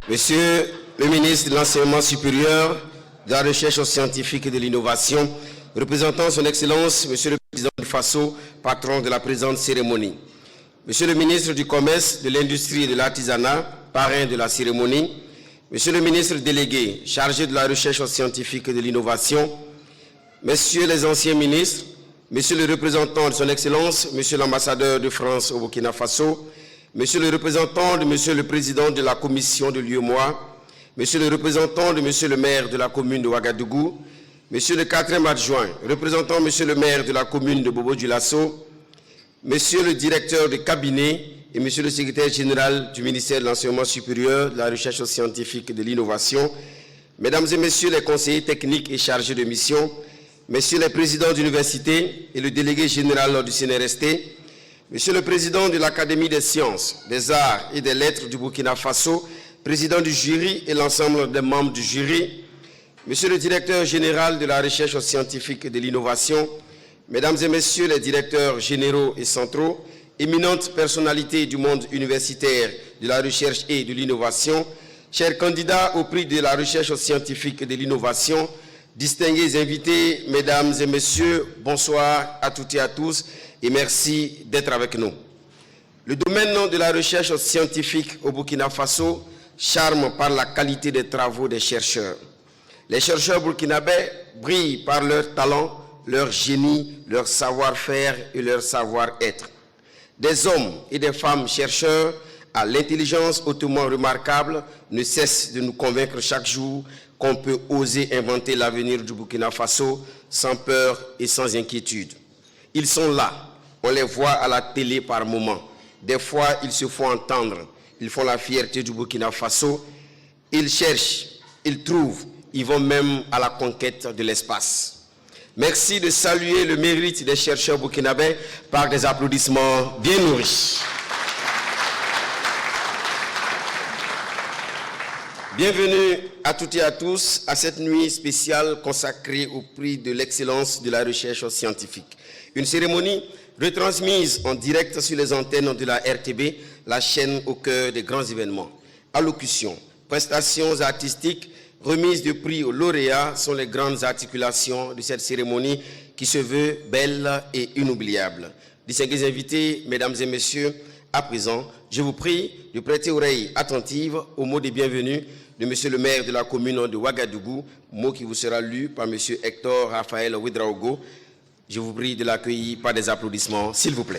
Monsieur le ministre de l'Enseignement supérieur, de la Recherche scientifique et de l'Innovation, représentant son Excellence, Monsieur le Président du Faso, patron de la présente cérémonie. Monsieur le ministre du Commerce, de l'Industrie et de l'Artisanat, parrain de la cérémonie. Monsieur le ministre délégué, chargé de la Recherche scientifique et de l'Innovation. Messieurs les anciens ministres, Monsieur le représentant de son Excellence, Monsieur l'ambassadeur de France au Burkina Faso, Monsieur le représentant de Monsieur le Président de la Commission de l'UEMOA, Monsieur le représentant de Monsieur le maire de la commune de Ouagadougou, Monsieur le 4e adjoint, représentant Monsieur le maire de la commune de Bobo-Dioulasso, Monsieur le directeur de cabinet et Monsieur le secrétaire général du ministère de l'Enseignement supérieur, de la Recherche scientifique et de l'Innovation, Mesdames et Messieurs les conseillers techniques et chargés de mission, Messieurs les présidents d'université et le délégué général du CNRST, Monsieur le président de l'Académie des sciences, des arts et des lettres du Burkina Faso, président du jury et l'ensemble des membres du jury, Monsieur le directeur général de la Recherche scientifique et de l'Innovation, Mesdames et Messieurs les directeurs généraux et centraux, éminentes personnalités du monde universitaire, de la recherche et de l'innovation, chers candidats au prix de la recherche scientifique et de l'innovation, distingués invités, Mesdames et Messieurs, bonsoir à toutes et à tous et merci d'être avec nous. Le domaine de la recherche scientifique au Burkina Faso charme par la qualité des travaux des chercheurs. Les chercheurs burkinabés brillent par leur talent, leur génie, leur savoir-faire et leur savoir-être. Des hommes et des femmes chercheurs à l'intelligence hautement remarquable ne cessent de nous convaincre chaque jour qu'on peut oser inventer l'avenir du Burkina Faso sans peur et sans inquiétude. Ils sont là, on les voit à la télé par moments. Des fois, ils se font entendre, ils font la fierté du Burkina Faso. Ils cherchent, ils trouvent, ils vont même à la conquête de l'espace. Merci de saluer le mérite des chercheurs burkinabés par des applaudissements bien nourris. Bienvenue à toutes et à tous à cette nuit spéciale consacrée au prix de l'excellence de la recherche scientifique. Une cérémonie retransmise en direct sur les antennes de la RTB, la chaîne au cœur des grands événements. Allocutions, prestations artistiques, remise de prix aux lauréats sont les grandes articulations de cette cérémonie qui se veut belle et inoubliable. Distingués invités, Mesdames et Messieurs, à présent, je vous prie de prêter oreille attentive aux mots de bienvenue de Monsieur le maire de la commune de Ouagadougou, mot qui vous sera lu par Monsieur Hector Raphaël Ouedraogo. Je vous prie de l'accueillir par des applaudissements, s'il vous plaît.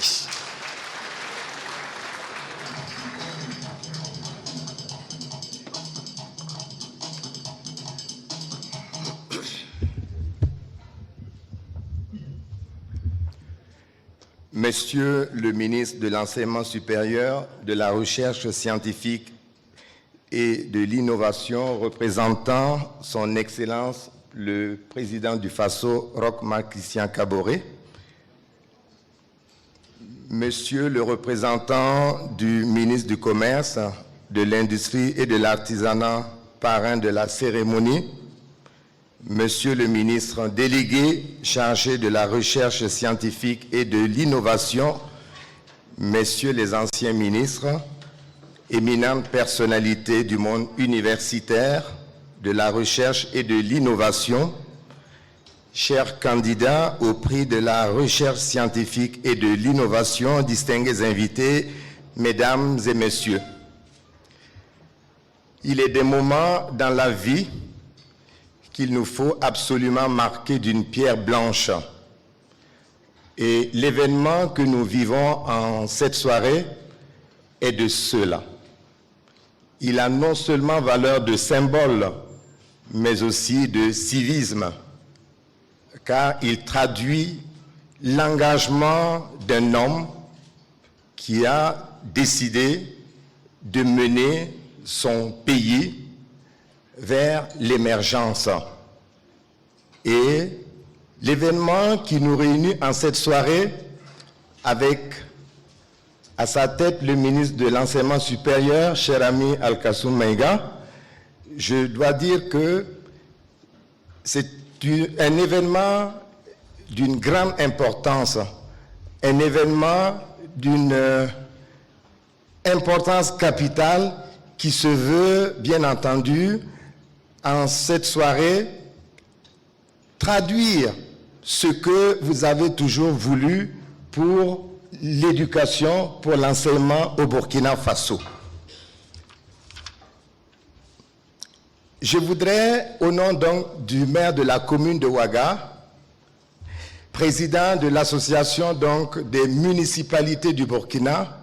Monsieur le ministre de l'Enseignement supérieur, de la Recherche scientifique et de l'Innovation, représentant son Excellence le président du Faso, Roch Marc Christian Kaboré, Monsieur le représentant du ministre du Commerce, de l'Industrie et de l'Artisanat, parrain de la cérémonie, Monsieur le ministre délégué chargé de la recherche scientifique et de l'innovation, Messieurs les anciens ministres, éminentes personnalités du monde universitaire, de la recherche et de l'innovation, chers candidats au prix de la recherche scientifique et de l'innovation, distingués invités, Mesdames et Messieurs. Il est des moments dans la vie qu'il nous faut absolument marquer d'une pierre blanche. Et l'événement que nous vivons en cette soirée est de cela. Il a non seulement valeur de symbole, mais aussi de civisme, car il traduit l'engagement d'un homme qui a décidé de mener son pays vers l'émergence. Et l'événement qui nous réunit en cette soirée, avec à sa tête le ministre de l'Enseignement supérieur, cher ami Al-Kassoum Maïga, je dois dire que c'est un événement d'une grande importance, un événement d'une importance capitale qui se veut, bien entendu, en cette soirée, traduire ce que vous avez toujours voulu pour l'éducation, pour l'enseignement au Burkina Faso. Je voudrais, au nom donc du maire de la commune de Ouaga, président de l'association donc des municipalités du Burkina,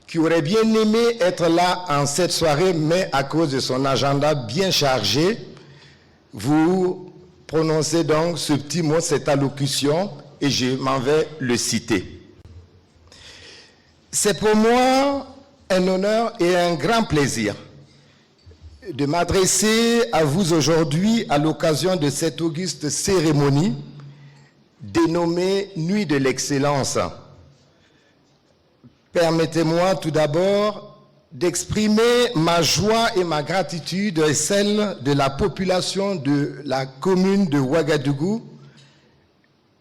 qui aurait bien aimé être là en cette soirée, mais à cause de son agenda bien chargé, vous prononcez donc ce petit mot, cette allocution, et je m'en vais le citer. C'est pour moi un honneur et un grand plaisir de m'adresser à vous aujourd'hui à l'occasion de cette auguste cérémonie dénommée Nuit de l'Excellence. Permettez-moi tout d'abord d'exprimer ma joie et ma gratitude et celle de la population de la commune de Ouagadougou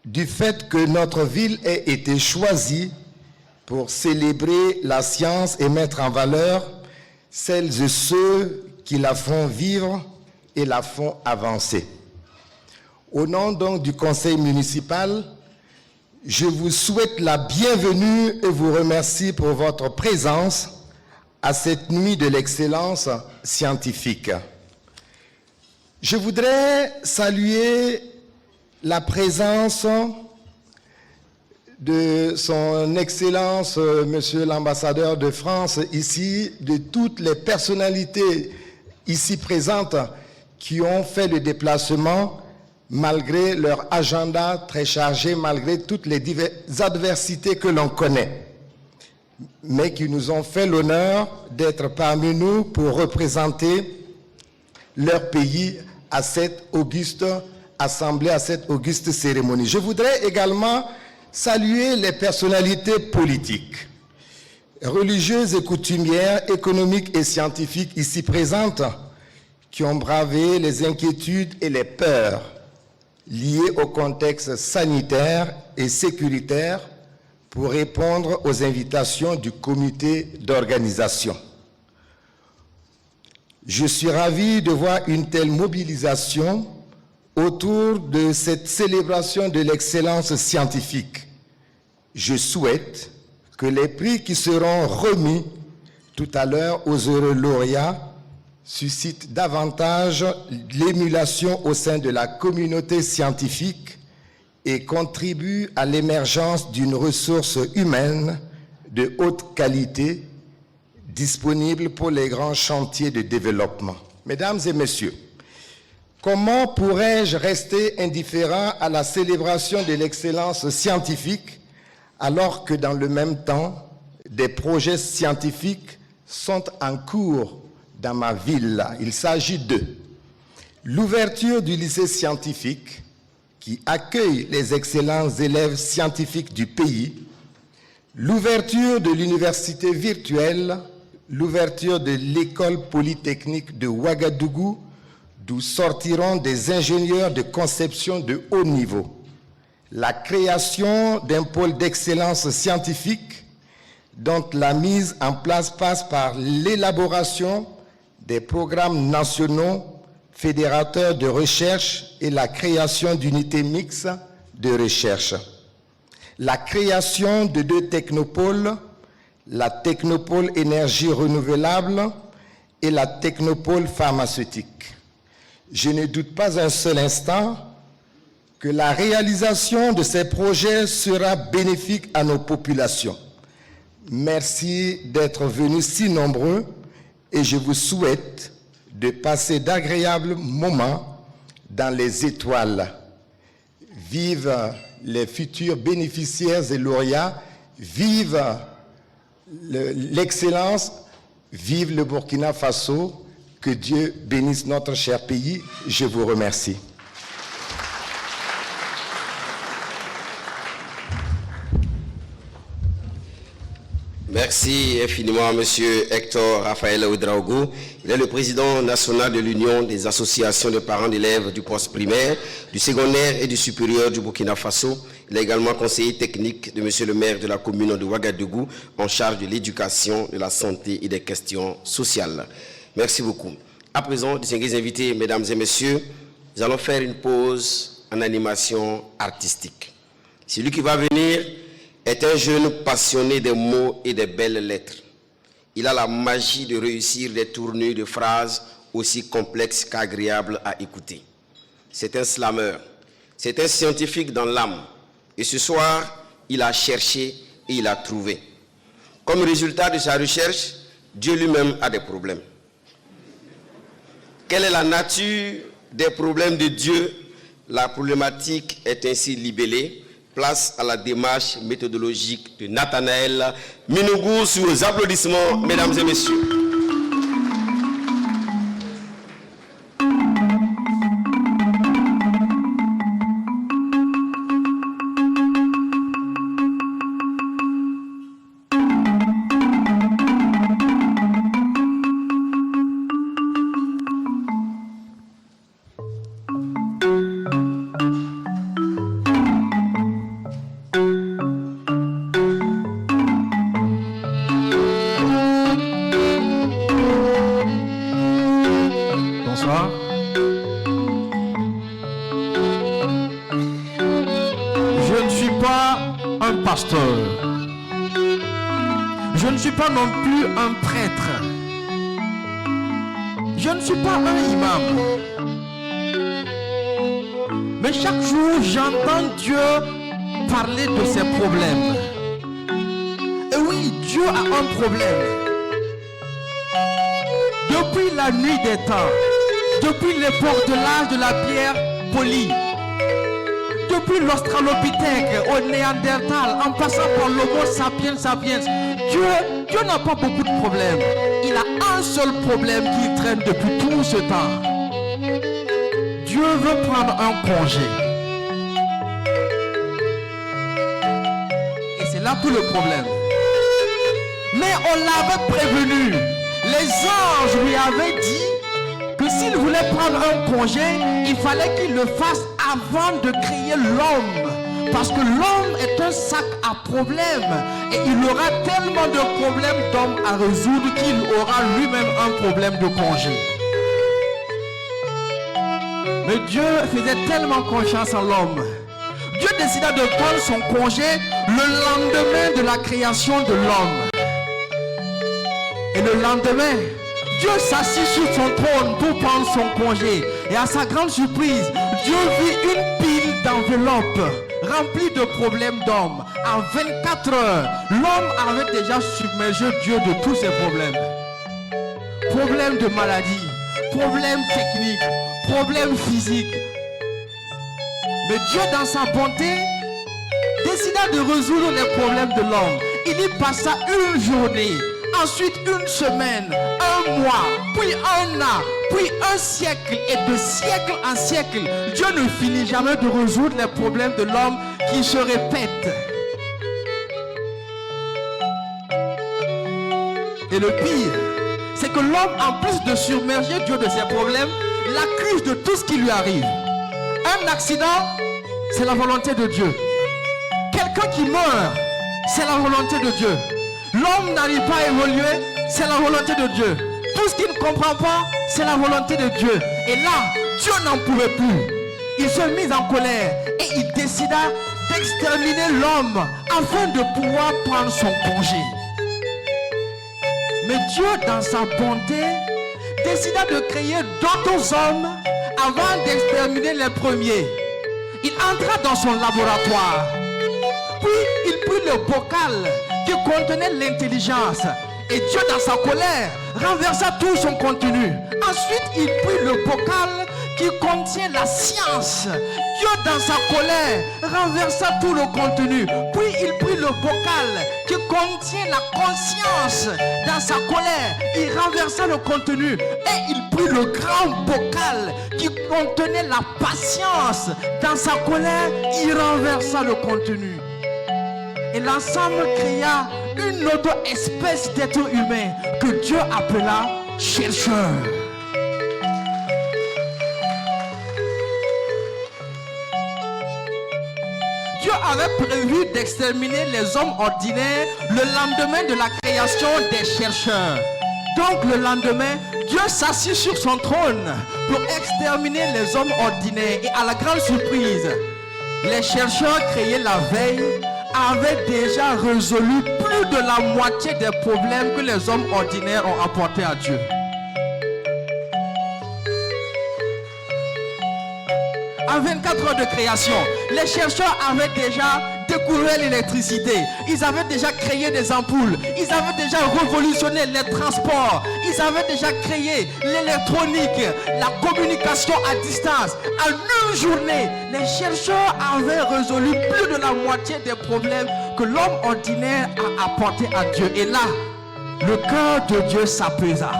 du fait que notre ville ait été choisie pour célébrer la science et mettre en valeur celles et ceux qui la font vivre et la font avancer. Au nom donc du conseil municipal, je vous souhaite la bienvenue et vous remercie pour votre présence à cette nuit de l'excellence scientifique. Je voudrais saluer la présence de son Excellence, Monsieur l'ambassadeur de France, ici, de toutes les personnalités ici présentes qui ont fait le déplacement malgré leur agenda très chargé, malgré toutes les diverses adversités que l'on connaît, mais qui nous ont fait l'honneur d'être parmi nous pour représenter leur pays à cette auguste assemblée, à cette auguste cérémonie. Je voudrais également saluer les personnalités politiques, religieuses et coutumières, économiques et scientifiques ici présentes, qui ont bravé les inquiétudes et les peurs liées au contexte sanitaire et sécuritaire pour répondre aux invitations du comité d'organisation. Je suis ravi de voir une telle mobilisation autour de cette célébration de l'excellence scientifique. Je souhaite que les prix qui seront remis tout à l'heure aux heureux lauréats suscitent davantage l'émulation au sein de la communauté scientifique et contribuent à l'émergence d'une ressource humaine de haute qualité disponible pour les grands chantiers de développement. Mesdames et messieurs, comment pourrais-je rester indifférent à la célébration de l'excellence scientifique alors que dans le même temps, des projets scientifiques sont en cours dans ma ville? Il s'agit de l'ouverture du lycée scientifique qui accueille les excellents élèves scientifiques du pays, l'ouverture de l'université virtuelle, l'ouverture de l'école polytechnique de Ouagadougou, d'où sortiront des ingénieurs de conception de haut niveau, la création d'un pôle d'excellence scientifique dont la mise en place passe par l'élaboration des programmes nationaux fédérateurs de recherche et la création d'unités mixtes de recherche, la création de 2 technopoles, la technopole énergie renouvelable et la technopole pharmaceutique. Je ne doute pas un seul instant que la réalisation de ces projets sera bénéfique à nos populations. Merci d'être venus si nombreux et je vous souhaite de passer d'agréables moments dans les étoiles. Vive les futurs bénéficiaires et lauréats, vive l'excellence, vive le Burkina Faso, que Dieu bénisse notre cher pays. Je vous remercie. Merci. Merci infiniment, Monsieur Hector Raphaël Ouedraogo. Il est le président national de l'Union des associations de parents d'élèves du poste primaire, du secondaire et du supérieur du Burkina Faso. Il est également conseiller technique de Monsieur le maire de la commune de Ouagadougou en charge de l'éducation, de la santé et des questions sociales. Merci beaucoup. À présent, distingués invités, mesdames et messieurs, nous allons faire une pause en animation artistique. Celui qui va venir est un jeune passionné des mots et des belles lettres. Il a la magie de réussir des tournures de phrases aussi complexes qu'agréables à écouter. C'est un slameur, c'est un scientifique dans l'âme. Et ce soir, il a cherché et il a trouvé. Comme résultat de sa recherche, Dieu lui-même a des problèmes. Quelle est la nature des problèmes de Dieu? La problématique est ainsi libellée. Place à la démarche méthodologique de Nathanaël Minougou sous les applaudissements, mesdames et messieurs. Je ne suis pas non plus un prêtre. Je ne suis pas un imam. Mais chaque jour, j'entends Dieu parler de ses problèmes. Et oui, Dieu a un problème. Depuis la nuit des temps, depuis l'époque de l'âge de la pierre polie, depuis l'Australopithèque au Néandertal, en passant par l'Homo sapiens sapiens, Dieu n'a pas beaucoup de problèmes. Il a un seul problème qui traîne depuis tout ce temps. Dieu veut prendre un congé. Et c'est là tout le problème. Mais on l'avait prévenu. Les anges lui avaient dit que s'il voulait prendre un congé, il fallait qu'il le fasse avant de créer l'homme. Parce que l'homme est un sac à problèmes. Et il aura tellement de problèmes d'hommes à résoudre qu'il aura lui-même un problème de congé. Mais Dieu faisait tellement confiance en l'homme. Dieu décida de prendre son congé le lendemain de la création de l'homme. Et le lendemain, Dieu s'assit sur son trône pour prendre son congé. Et à sa grande surprise, Dieu vit une pile d'enveloppes remplies de problèmes d'hommes. En 24 heures, l'homme avait déjà submergé Dieu de tous ses problèmes. Problèmes de maladie, problèmes techniques, problèmes physiques. Mais Dieu, dans sa bonté, décida de résoudre les problèmes de l'homme. Il y passa une journée. Ensuite une semaine, un mois, puis un an, puis un siècle. Et de siècle en siècle, Dieu ne finit jamais de résoudre les problèmes de l'homme qui se répètent. Et le pire, c'est que l'homme, en plus de submerger Dieu de ses problèmes, l'accuse de tout ce qui lui arrive. Un accident, c'est la volonté de Dieu. Quelqu'un qui meurt, c'est la volonté de Dieu. L'homme n'arrive pas à évoluer, c'est la volonté de Dieu. Tout ce qu'il ne comprend pas, c'est la volonté de Dieu. Et là, Dieu n'en pouvait plus. Il se mit en colère et il décida d'exterminer l'homme afin de pouvoir prendre son congé. Mais Dieu, dans sa bonté, décida de créer d'autres hommes avant d'exterminer les premiers. Il entra dans son laboratoire. Puis il prit le bocal qui contenait l'intelligence. Et Dieu, dans sa colère, renversa tout son contenu. Ensuite, il prit le bocal qui contient la science. Dieu, dans sa colère, renversa tout le contenu. Puis il prit le bocal qui contient la conscience. Dans sa colère, il renversa le contenu. Et il prit le grand bocal qui contenait la patience. Dans sa colère, il renversa le contenu. Et l'ensemble créa une autre espèce d'être humain que Dieu appela chercheur. Dieu avait prévu d'exterminer les hommes ordinaires le lendemain de la création des chercheurs. Donc le lendemain, Dieu s'assit sur son trône pour exterminer les hommes ordinaires. Et à la grande surprise, les chercheurs créés la veille avaient déjà résolu plus de la moitié des problèmes que les hommes ordinaires ont apportés à Dieu. En 24 heures de création, les chercheurs avaient déjà découvert l'électricité. Ils avaient déjà créé des ampoules. Ils avaient déjà révolutionné les transports. Ils avaient déjà créé l'électronique, la communication à distance. En une journée, les chercheurs avaient résolu plus de la moitié des problèmes que l'homme ordinaire a apportés à Dieu. Et là, le cœur de Dieu s'apaisa.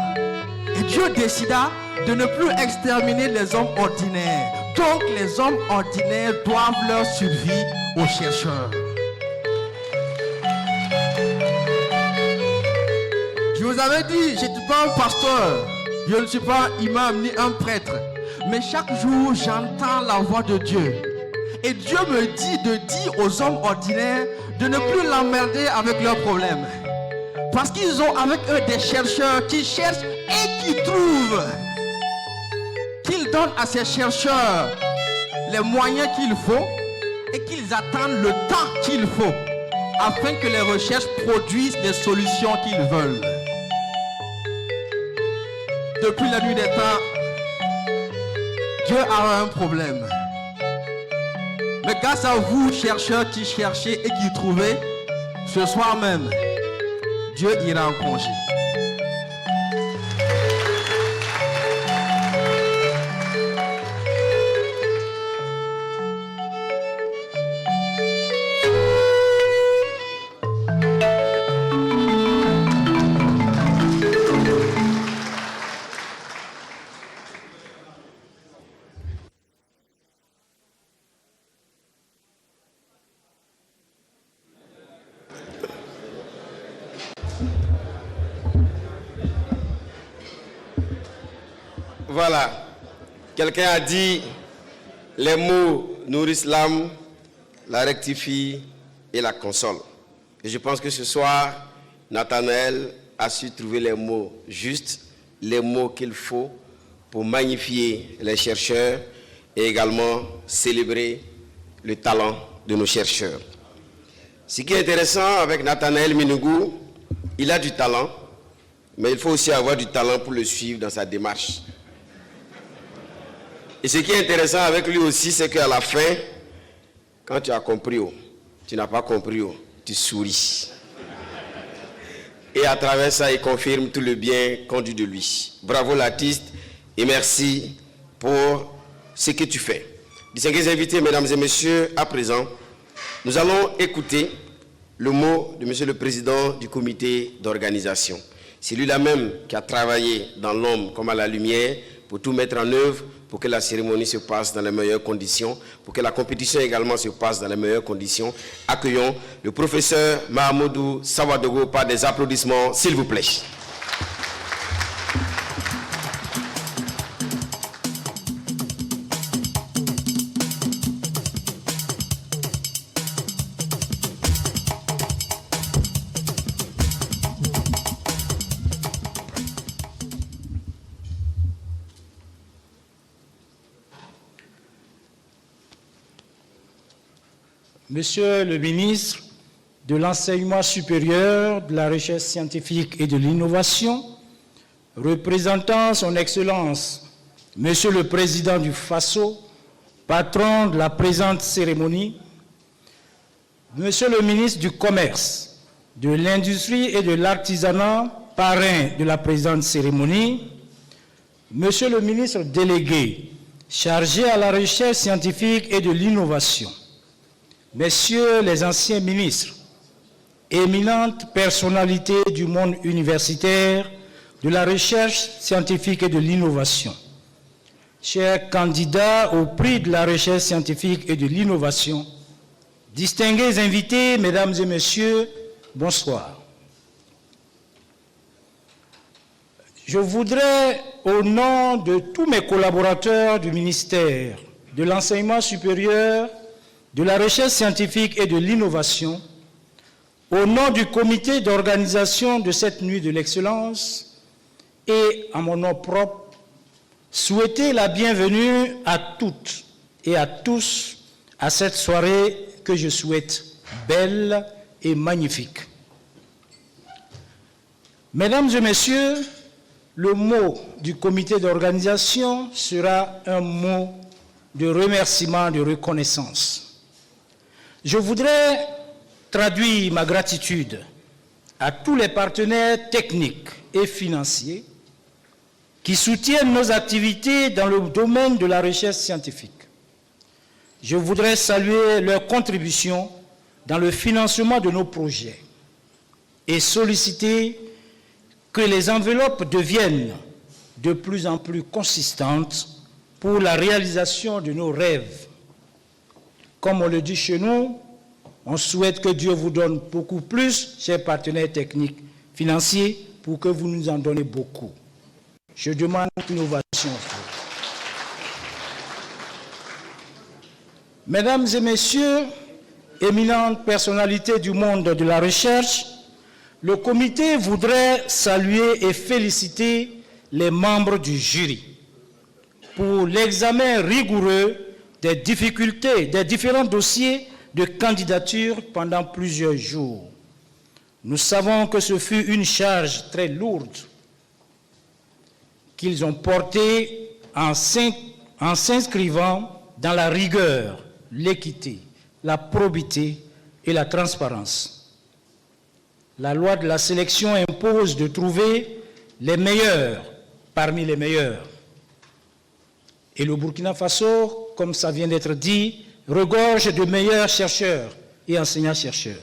Et Dieu décida de ne plus exterminer les hommes ordinaires. Donc les hommes ordinaires doivent leur survie aux chercheurs. Je vous avais dit, je ne suis pas un pasteur, je ne suis pas un imam ni un prêtre. Mais chaque jour, j'entends la voix de Dieu. Et Dieu me dit de dire aux hommes ordinaires de ne plus l'emmerder avec leurs problèmes. Parce qu'ils ont avec eux des chercheurs qui cherchent et qui trouvent. Qu'ils donnent à ces chercheurs les moyens qu'il faut et qu'ils attendent le temps qu'il faut afin que les recherches produisent les solutions qu'ils veulent. Depuis la nuit des temps, Dieu a un problème. Mais grâce à vous, chercheurs qui cherchez et qui trouvez, ce soir même, Dieu ira en congé. Voilà, quelqu'un a dit, les mots nourrissent l'âme, la rectifient et la consolent. Et je pense que ce soir, Nathanaël a su trouver les mots justes, les mots qu'il faut pour magnifier les chercheurs et également célébrer le talent de nos chercheurs. Ce qui est intéressant avec Nathanaël Minougou, il a du talent, mais il faut aussi avoir du talent pour le suivre dans sa démarche. Et ce qui est intéressant avec lui aussi, c'est qu'à la fin, quand tu as compris, tu n'as pas compris, tu souris. Et à travers ça, il confirme tout le bien qu'on dit de lui. Bravo l'artiste et merci pour ce que tu fais. Distingués invités, mesdames et messieurs, à présent, nous allons écouter le mot de monsieur le président du comité d'organisation. C'est lui-là même qui a travaillé dans l'ombre comme à la lumière pour tout mettre en œuvre, pour que la cérémonie se passe dans les meilleures conditions, pour que la compétition également se passe dans les meilleures conditions. Accueillons le professeur Mahamoudou Sawadogo par des applaudissements, s'il vous plaît. Monsieur le ministre de l'Enseignement supérieur, de la Recherche scientifique et de l'Innovation, représentant son Excellence, Monsieur le Président du FASO, patron de la présente cérémonie, Monsieur le ministre du Commerce, de l'Industrie et de l'Artisanat, parrain de la présente cérémonie, Monsieur le ministre délégué, chargé à la recherche scientifique et de l'innovation, Messieurs les anciens ministres, éminentes personnalités du monde universitaire, de la recherche scientifique et de l'innovation, chers candidats au prix de la recherche scientifique et de l'innovation, distingués invités, mesdames et messieurs, bonsoir. Je voudrais, au nom de tous mes collaborateurs du ministère de l'Enseignement supérieur, de la Recherche scientifique et de l'Innovation, au nom du comité d'organisation de cette nuit de l'excellence et à mon nom propre, souhaiter la bienvenue à toutes et à tous à cette soirée que je souhaite belle et magnifique. Mesdames et messieurs, le mot du comité d'organisation sera un mot de remerciement, de reconnaissance. Je voudrais traduire ma gratitude à tous les partenaires techniques et financiers qui soutiennent nos activités dans le domaine de la recherche scientifique. Je voudrais saluer leur contribution dans le financement de nos projets et solliciter que les enveloppes deviennent de plus en plus consistantes pour la réalisation de nos rêves. Comme on le dit chez nous, on souhaite que Dieu vous donne beaucoup plus, chers partenaires techniques, financiers, pour que vous nous en donnez beaucoup. Je demande une ovation. Mesdames et messieurs, éminentes personnalités du monde de la recherche, le comité voudrait saluer et féliciter les membres du jury pour l'examen rigoureux des difficultés, des différents dossiers de candidature pendant plusieurs jours. Nous savons que ce fut une charge très lourde qu'ils ont portée en s'inscrivant dans la rigueur, l'équité, la probité et la transparence. La loi de la sélection impose de trouver les meilleurs parmi les meilleurs. Et le Burkina Faso, comme ça vient d'être dit, regorge de meilleurs chercheurs et enseignants-chercheurs.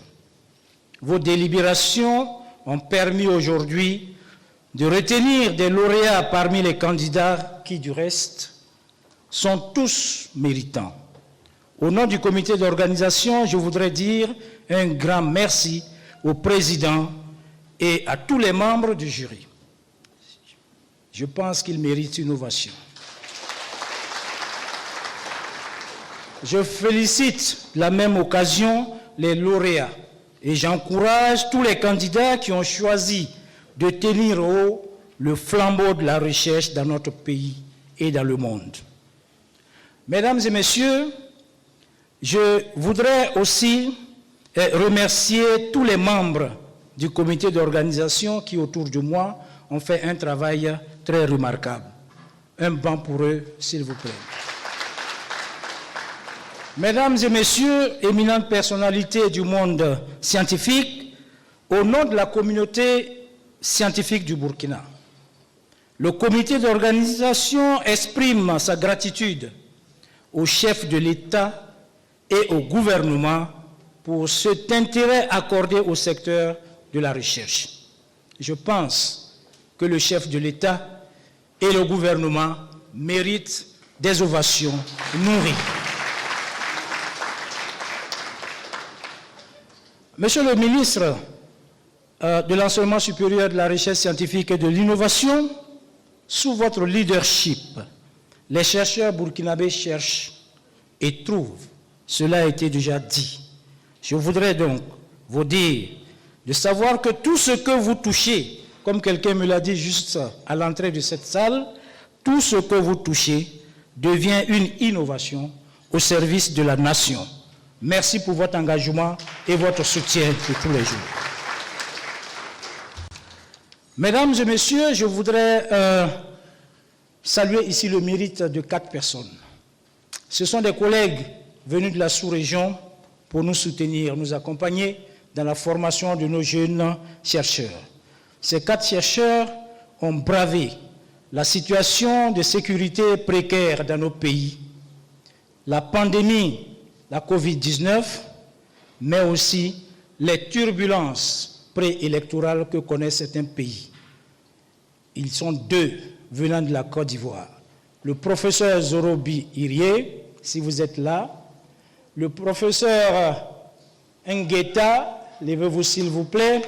Vos délibérations ont permis aujourd'hui de retenir des lauréats parmi les candidats qui, du reste, sont tous méritants. Au nom du comité d'organisation, je voudrais dire un grand merci au président et à tous les membres du jury. Je pense qu'ils méritent une ovation. Je félicite de la même occasion les lauréats et j'encourage tous les candidats qui ont choisi de tenir haut le flambeau de la recherche dans notre pays et dans le monde. Mesdames et messieurs, je voudrais aussi remercier tous les membres du comité d'organisation qui, autour de moi, ont fait un travail très remarquable. Un banc pour eux, s'il vous plaît. Mesdames et messieurs, éminentes personnalités du monde scientifique, au nom de la communauté scientifique du Burkina, le comité d'organisation exprime sa gratitude au chef de l'État et au gouvernement pour cet intérêt accordé au secteur de la recherche. Je pense que le chef de l'État et le gouvernement méritent des ovations nourries. Monsieur le ministre de l'Enseignement supérieur, de la Recherche scientifique et de l'Innovation, sous votre leadership, les chercheurs burkinabés cherchent et trouvent. Cela a été déjà dit. Je voudrais donc vous dire de savoir que tout ce que vous touchez, comme quelqu'un me l'a dit juste à l'entrée de cette salle, tout ce que vous touchez devient une innovation au service de la nation. Merci pour votre engagement et votre soutien de tous les jours. Mesdames et messieurs, je voudrais saluer ici le mérite de 4 personnes. Ce sont des collègues venus de la sous-région pour nous soutenir, nous accompagner dans la formation de nos jeunes chercheurs. Ces 4 chercheurs ont bravé la situation de sécurité précaire dans nos pays, la pandémie, la Covid-19, mais aussi les turbulences préélectorales que connaissent certains pays. Ils sont 2 venant de la Côte d'Ivoire. Le professeur Zorobi Irie, si vous êtes là, le professeur Ngueta, levez-vous s'il vous plaît.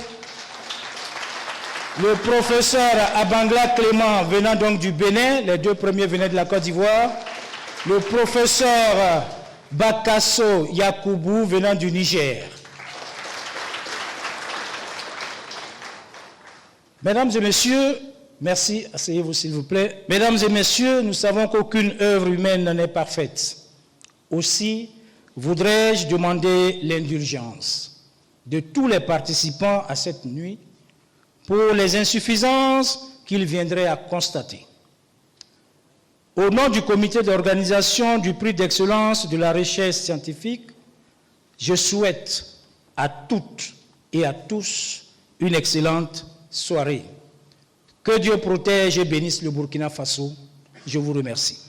Le professeur Abangla Clément, venant donc du Bénin, les deux premiers venaient de la Côte d'Ivoire. Le professeur Bakasso Yakoubou, venant du Niger. Mesdames et messieurs, merci, asseyez-vous s'il vous plaît. Mesdames et messieurs, nous savons qu'aucune œuvre humaine n'est parfaite. Aussi, voudrais-je demander l'indulgence de tous les participants à cette nuit pour les insuffisances qu'ils viendraient à constater. Au nom du comité d'organisation du prix d'excellence de la recherche scientifique, je souhaite à toutes et à tous une excellente soirée. Que Dieu protège et bénisse le Burkina Faso. Je vous remercie.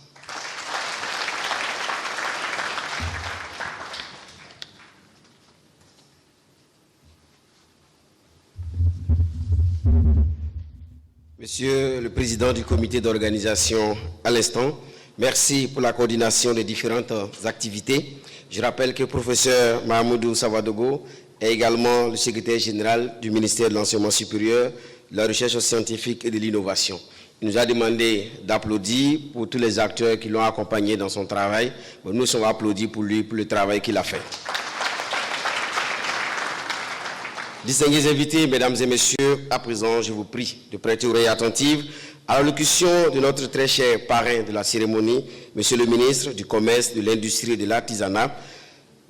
Monsieur le Président du comité d'organisation, à l'instant, merci pour la coordination des différentes activités. Je rappelle que le professeur Mahamoudou Savadogo est également le secrétaire général du ministère de l'Enseignement supérieur, de la Recherche scientifique et de l'Innovation. Il nous a demandé d'applaudir pour tous les acteurs qui l'ont accompagné dans son travail. Nous sommes applaudis pour lui, pour le travail qu'il a fait. Distingués invités, mesdames et messieurs, à présent, je vous prie de prêter oreille attentive à l'allocution de notre très cher parrain de la cérémonie, monsieur le ministre du Commerce, de l'Industrie et de l'Artisanat,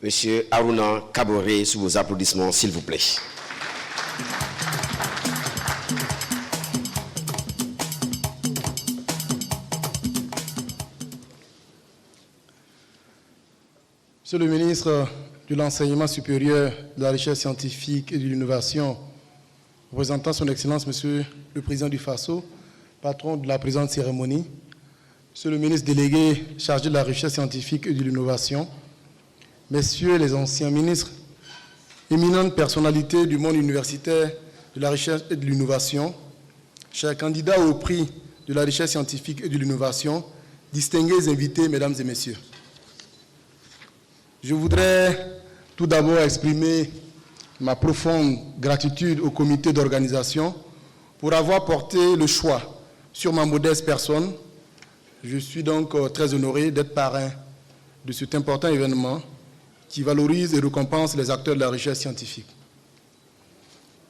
monsieur Aruna Kaboré, sous vos applaudissements, s'il vous plaît. Monsieur le ministre de l'Enseignement supérieur, de la Recherche scientifique et de l'Innovation, représentant son Excellence, Monsieur le Président du Faso, patron de la présente cérémonie, Monsieur le ministre délégué chargé de la Recherche scientifique et de l'Innovation, Messieurs les anciens ministres, éminentes personnalités du monde universitaire, de la Recherche et de l'Innovation, chers candidats au prix de la Recherche scientifique et de l'Innovation, distingués invités, Mesdames et Messieurs. Je voudrais tout d'abord exprimer ma profonde gratitude au comité d'organisation pour avoir porté le choix sur ma modeste personne. Je suis donc très honoré d'être parrain de cet important événement qui valorise et récompense les acteurs de la recherche scientifique.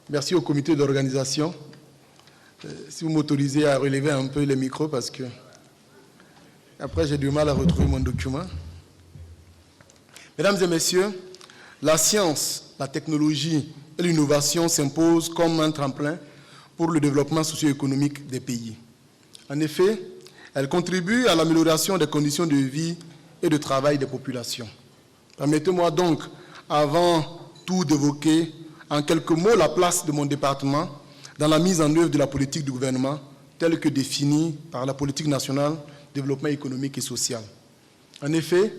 Merci au comité d'organisation. Si vous m'autorisez à relever un peu les micros parce que après j'ai du mal à retrouver mon document. Mesdames et messieurs, la science, la technologie et l'innovation s'imposent comme un tremplin pour le développement socio-économique des pays. En effet, elles contribuent à l'amélioration des conditions de vie et de travail des populations. Permettez-moi donc, avant tout, d'évoquer en quelques mots la place de mon département dans la mise en œuvre de la politique du gouvernement telle que définie par la politique nationale de développement économique et social. En effet,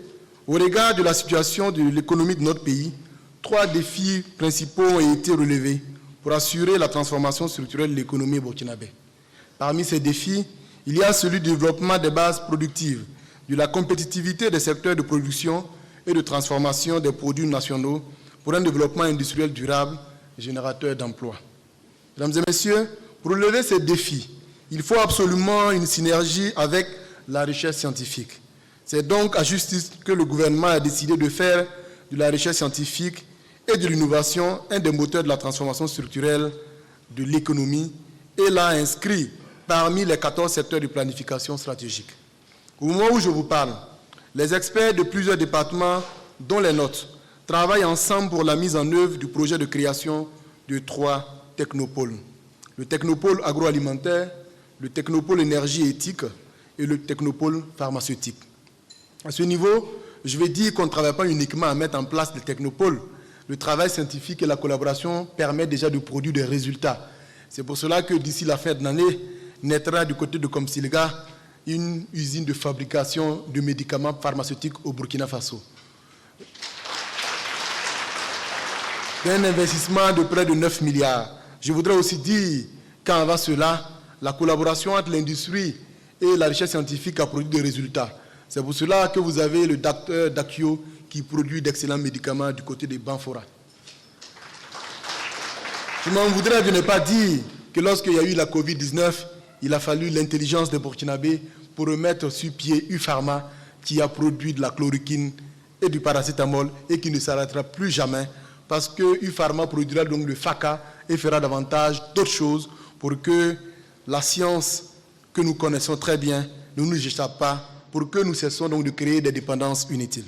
au regard de la situation de l'économie de notre pays, 3 défis principaux ont été relevés pour assurer la transformation structurelle de l'économie burkinabé. Parmi ces défis, il y a celui du développement des bases productives, de la compétitivité des secteurs de production et de transformation des produits nationaux pour un développement industriel durable et générateur d'emplois. Mesdames et messieurs, pour relever ces défis, il faut absolument une synergie avec la recherche scientifique. C'est donc à juste titre que le gouvernement a décidé de faire de la recherche scientifique et de l'innovation un des moteurs de la transformation structurelle de l'économie et l'a inscrit parmi les 14 secteurs de planification stratégique. Au moment où je vous parle, les experts de plusieurs départements, dont les nôtres, travaillent ensemble pour la mise en œuvre du projet de création de 3 technopoles. Le technopôle agroalimentaire, le technopôle énergie et éthique et le technopôle pharmaceutique. À ce niveau, je vais dire qu'on ne travaille pas uniquement à mettre en place des technopoles. Le travail scientifique et la collaboration permettent déjà de produire des résultats. C'est pour cela que d'ici la fin de l'année, naîtra du côté de Komsilga une usine de fabrication de médicaments pharmaceutiques au Burkina Faso. Un investissement de près de 9 milliards. Je voudrais aussi dire qu'avant cela, la collaboration entre l'industrie et la recherche scientifique a produit des résultats. C'est pour cela que vous avez le docteur Dakio qui produit d'excellents médicaments du côté des Banfora. Je m'en voudrais de ne pas dire que lorsqu'il y a eu la Covid-19, il a fallu l'intelligence des Burkinabés pour remettre sur pied UPharma qui a produit de la chloroquine et du paracétamol et qui ne s'arrêtera plus jamais parce que UPharma produira donc le FACA et fera davantage d'autres choses pour que la science que nous connaissons très bien ne nous échappe pas, pour que nous cessions donc de créer des dépendances inutiles.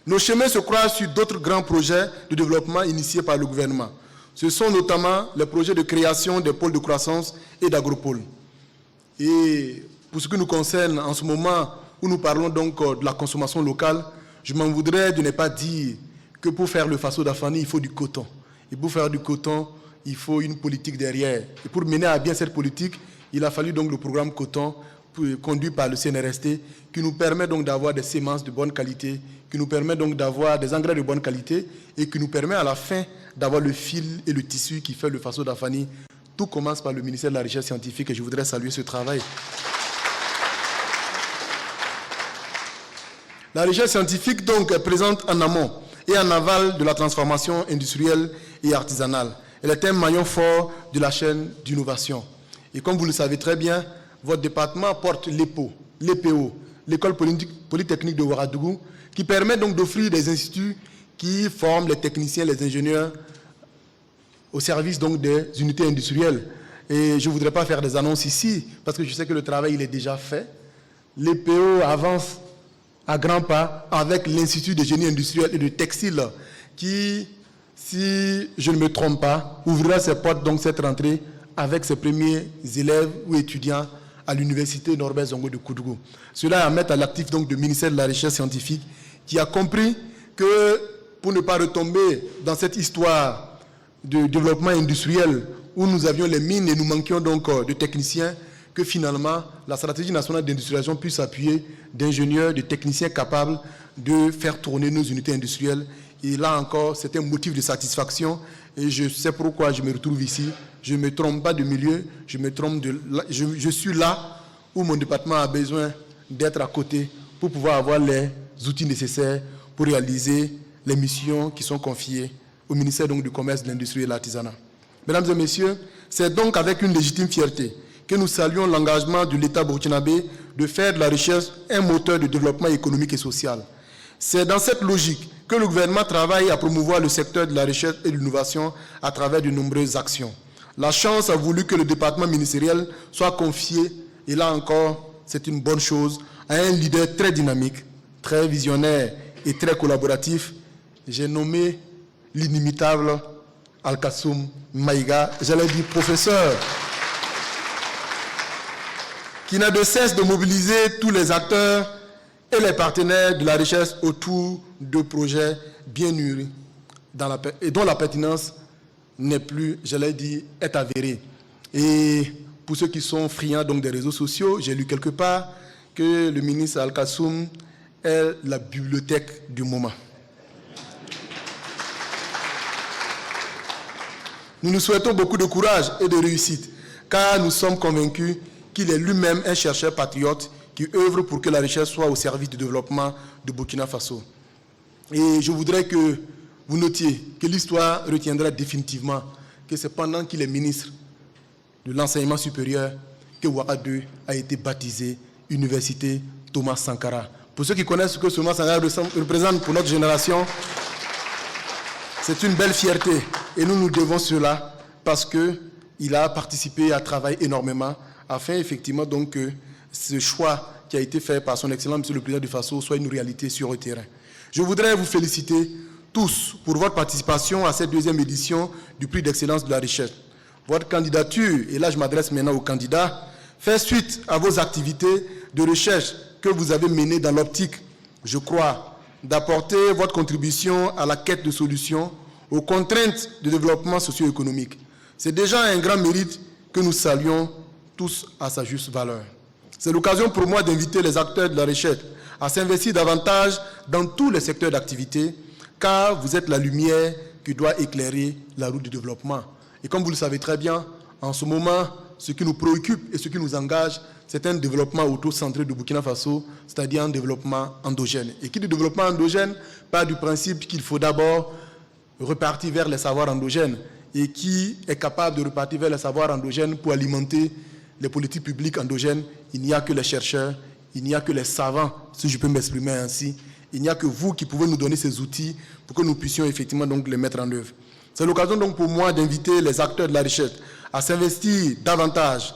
Nos chemins se croisent sur d'autres grands projets de développement initiés par le gouvernement. Ce sont notamment les projets de création des pôles de croissance et d'agropôles. Et pour ce qui nous concerne, en ce moment où nous parlons donc de la consommation locale, je m'en voudrais de ne pas dire que pour faire le Faso d'Afani, il faut du coton. Et pour faire du coton, il faut une politique derrière. Et pour mener à bien cette politique, il a fallu donc le programme coton conduit par le CNRST qui nous permet donc d'avoir des semences de bonne qualité, qui nous permet donc d'avoir des engrais de bonne qualité et qui nous permet à la fin d'avoir le fil et le tissu qui fait le Faso d'Afani. Tout commence par le ministère de la Recherche scientifique et je voudrais saluer ce travail. La recherche scientifique donc est présente en amont et en aval de la transformation industrielle et artisanale. Elle est un maillon fort de la chaîne d'innovation. Et comme vous le savez très bien, votre département porte l'EPO, l'École Polytechnique de Ouagadougou, qui permet donc d'offrir des instituts qui forment les techniciens, les ingénieurs au service donc des unités industrielles. Et je ne voudrais pas faire des annonces ici, parce que je sais que le travail il est déjà fait. L'EPO avance à grands pas avec l'Institut de génie industriel et de textile qui, si je ne me trompe pas, ouvrira ses portes donc cette rentrée avec ses premiers élèves ou étudiants à l'université Norbert Zongo de Koudougou. Cela est à mettre à l'actif donc du ministère de la Recherche scientifique qui a compris que pour ne pas retomber dans cette histoire de développement industriel où nous avions les mines et nous manquions donc de techniciens, que finalement la stratégie nationale d'industrialisation puisse s'appuyer d'ingénieurs, de techniciens capables de faire tourner nos unités industrielles. Et là encore, c'est un motif de satisfaction et je sais pourquoi je me retrouve ici. Je ne me trompe pas de milieu, je suis là où mon département a besoin d'être à côté pour pouvoir avoir les outils nécessaires pour réaliser les missions qui sont confiées au ministère donc, du Commerce, de l'Industrie et de l'Artisanat. Mesdames et messieurs, c'est donc avec une légitime fierté que nous saluons l'engagement de l'État burkinabé de faire de la recherche un moteur de développement économique et social. C'est dans cette logique que le gouvernement travaille à promouvoir le secteur de la recherche et de l'innovation à travers de nombreuses actions. La chance a voulu que le département ministériel soit confié, et là encore, c'est une bonne chose, à un leader très dynamique, très visionnaire et très collaboratif. J'ai nommé l'inimitable Alkassoum Maïga, j'allais dire professeur, qui n'a de cesse de mobiliser tous les acteurs et les partenaires de la recherche autour de projets bien mûris et dont la pertinence n'est plus, j'allais dire, est avérée. Et pour ceux qui sont friands donc des réseaux sociaux, j'ai lu quelque part que le ministre Alkassoum est la bibliothèque du moment. Nous nous souhaitons beaucoup de courage et de réussite, car nous sommes convaincus qu'il est lui-même un chercheur patriote qui œuvre pour que la recherche soit au service du développement de Burkina Faso. Et je voudrais que vous notiez que l'histoire retiendra définitivement que c'est pendant qu'il est ministre de l'enseignement supérieur que Ouagadougou a été baptisé Université Thomas Sankara. Pour ceux qui connaissent ce que Thomas Sankara représente pour notre génération, c'est une belle fierté et nous nous devons cela parce qu'il a participé à travailler énormément afin effectivement donc que ce choix qui a été fait par son Excellence Monsieur le Président du Faso soit une réalité sur le terrain. Je voudrais vous féliciter tous pour votre participation à cette deuxième édition du prix d'excellence de la recherche. Votre candidature, et là je m'adresse maintenant aux candidats, fait suite à vos activités de recherche que vous avez menées dans l'optique, je crois, d'apporter votre contribution à la quête de solutions aux contraintes de développement socio-économique. C'est déjà un grand mérite que nous saluons tous à sa juste valeur. C'est l'occasion pour moi d'inviter les acteurs de la recherche à s'investir davantage dans tous les secteurs d'activité, car vous êtes la lumière qui doit éclairer la route du développement. Et comme vous le savez très bien, en ce moment, ce qui nous préoccupe et ce qui nous engage, c'est un développement auto-centré de Burkina Faso, c'est-à-dire un développement endogène. Et qui dit développement endogène part du principe qu'il faut d'abord repartir vers les savoirs endogènes. et qui est capable de repartir vers les savoirs endogènes pour alimenter les politiques publiques endogènes. Il n'y a que les chercheurs, il n'y a que les savants, si je peux m'exprimer ainsi. Il n'y a que vous qui pouvez nous donner ces outils pour que nous puissions effectivement donc les mettre en œuvre. C'est l'occasion donc pour moi d'inviter les acteurs de la recherche à s'investir davantage,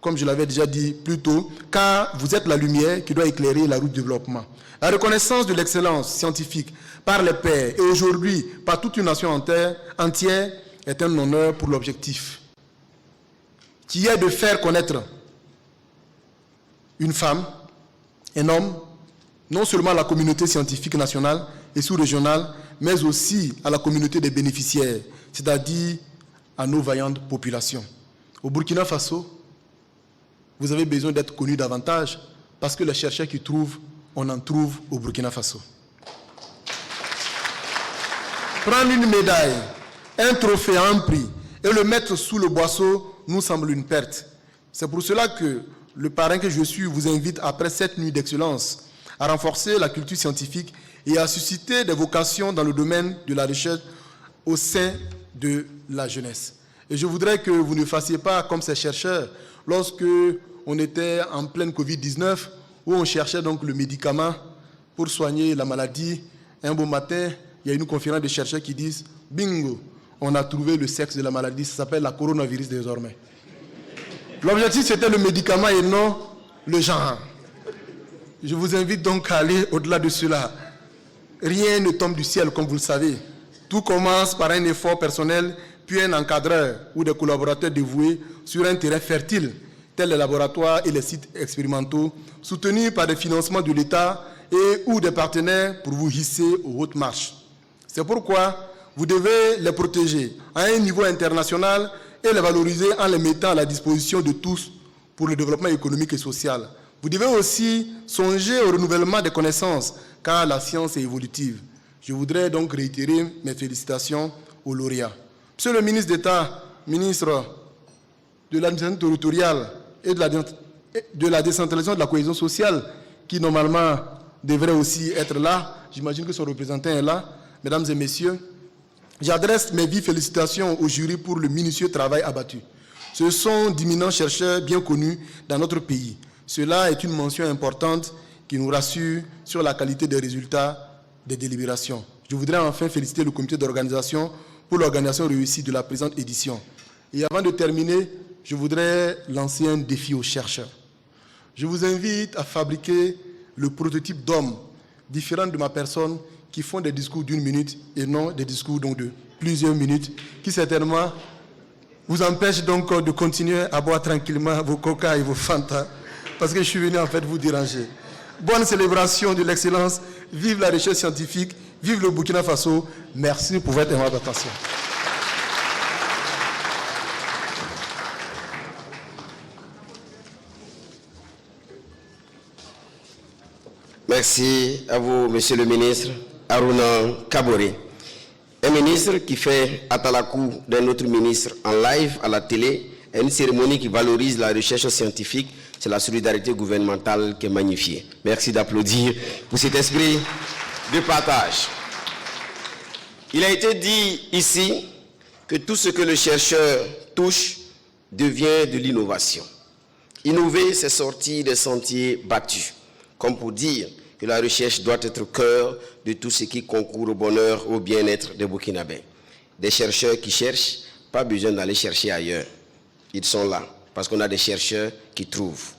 comme je l'avais déjà dit plus tôt, car vous êtes la lumière qui doit éclairer la route du développement. La reconnaissance de l'excellence scientifique par les pairs et aujourd'hui par toute une nation entière est un honneur pour l'objectif, qui est de faire connaître une femme, un homme, non seulement à la communauté scientifique nationale et sous-régionale, mais aussi à la communauté des bénéficiaires, c'est-à-dire à nos vaillantes populations. Au Burkina Faso, vous avez besoin d'être connu davantage parce que les chercheurs qui trouvent, on en trouve au Burkina Faso. Prendre une médaille, un trophée, un prix et le mettre sous le boisseau nous semble une perte. C'est pour cela que le parrain que je suis vous invite, après cette nuit d'excellence, à renforcer la culture scientifique et à susciter des vocations dans le domaine de la recherche au sein de la jeunesse. Et je voudrais que vous ne fassiez pas comme ces chercheurs lorsque on était en pleine Covid-19, où on cherchait donc le médicament pour soigner la maladie. Un beau matin, il y a une conférence de chercheurs qui disent « Bingo, on a trouvé le sexe de la maladie, ça s'appelle la coronavirus désormais. » L'objectif, c'était le médicament et non le genre. Je vous invite donc à aller au-delà de cela. Rien ne tombe du ciel, comme vous le savez. Tout commence par un effort personnel, puis un encadreur ou des collaborateurs dévoués sur un terrain fertile, tels les laboratoires et les sites expérimentaux, soutenus par des financements de l'État et ou des partenaires pour vous hisser aux hautes marches. C'est pourquoi vous devez les protéger à un niveau international et les valoriser en les mettant à la disposition de tous pour le développement économique et social. Vous devez aussi songer au renouvellement des connaissances, car la science est évolutive. Je voudrais donc réitérer mes félicitations aux lauréats. Monsieur le ministre d'État, ministre de l'administration territoriale et de la décentralisation de la cohésion sociale, qui normalement devrait aussi être là, j'imagine que son représentant est là, mesdames et messieurs, j'adresse mes vives félicitations au jury pour le minutieux travail abattu. Ce sont d'éminents chercheurs bien connus dans notre pays. Cela est une mention importante qui nous rassure sur la qualité des résultats des délibérations. Je voudrais enfin féliciter le comité d'organisation pour l'organisation réussie de la présente édition. Et avant de terminer, je voudrais lancer un défi aux chercheurs. Je vous invite à fabriquer le prototype d'homme différent de ma personne qui font des discours d'1 minute et non des discours donc de plusieurs minutes qui certainement vous empêchent donc de continuer à boire tranquillement vos coca et vos Fanta parce que je suis venu en fait vous déranger. Bonne célébration de l'excellence, vive la recherche scientifique, vive le Burkina Faso. Merci pour votre aimable attention. Merci à vous, Monsieur le ministre Aruna Kabore. Un ministre qui fait atalakou d'un autre ministre en live à la télé, une cérémonie qui valorise la recherche scientifique, c'est la solidarité gouvernementale qui est magnifiée. Merci d'applaudir pour cet esprit de partage. Il a été dit ici que tout ce que le chercheur touche devient de l'innovation. Innover, c'est sortir des sentiers battus, comme pour dire que la recherche doit être au cœur de tout ce qui concourt au bonheur, au bien-être des Burkinabés. Des chercheurs qui cherchent, pas besoin d'aller chercher ailleurs. Ils sont là, parce qu'on a des chercheurs qui trouvent.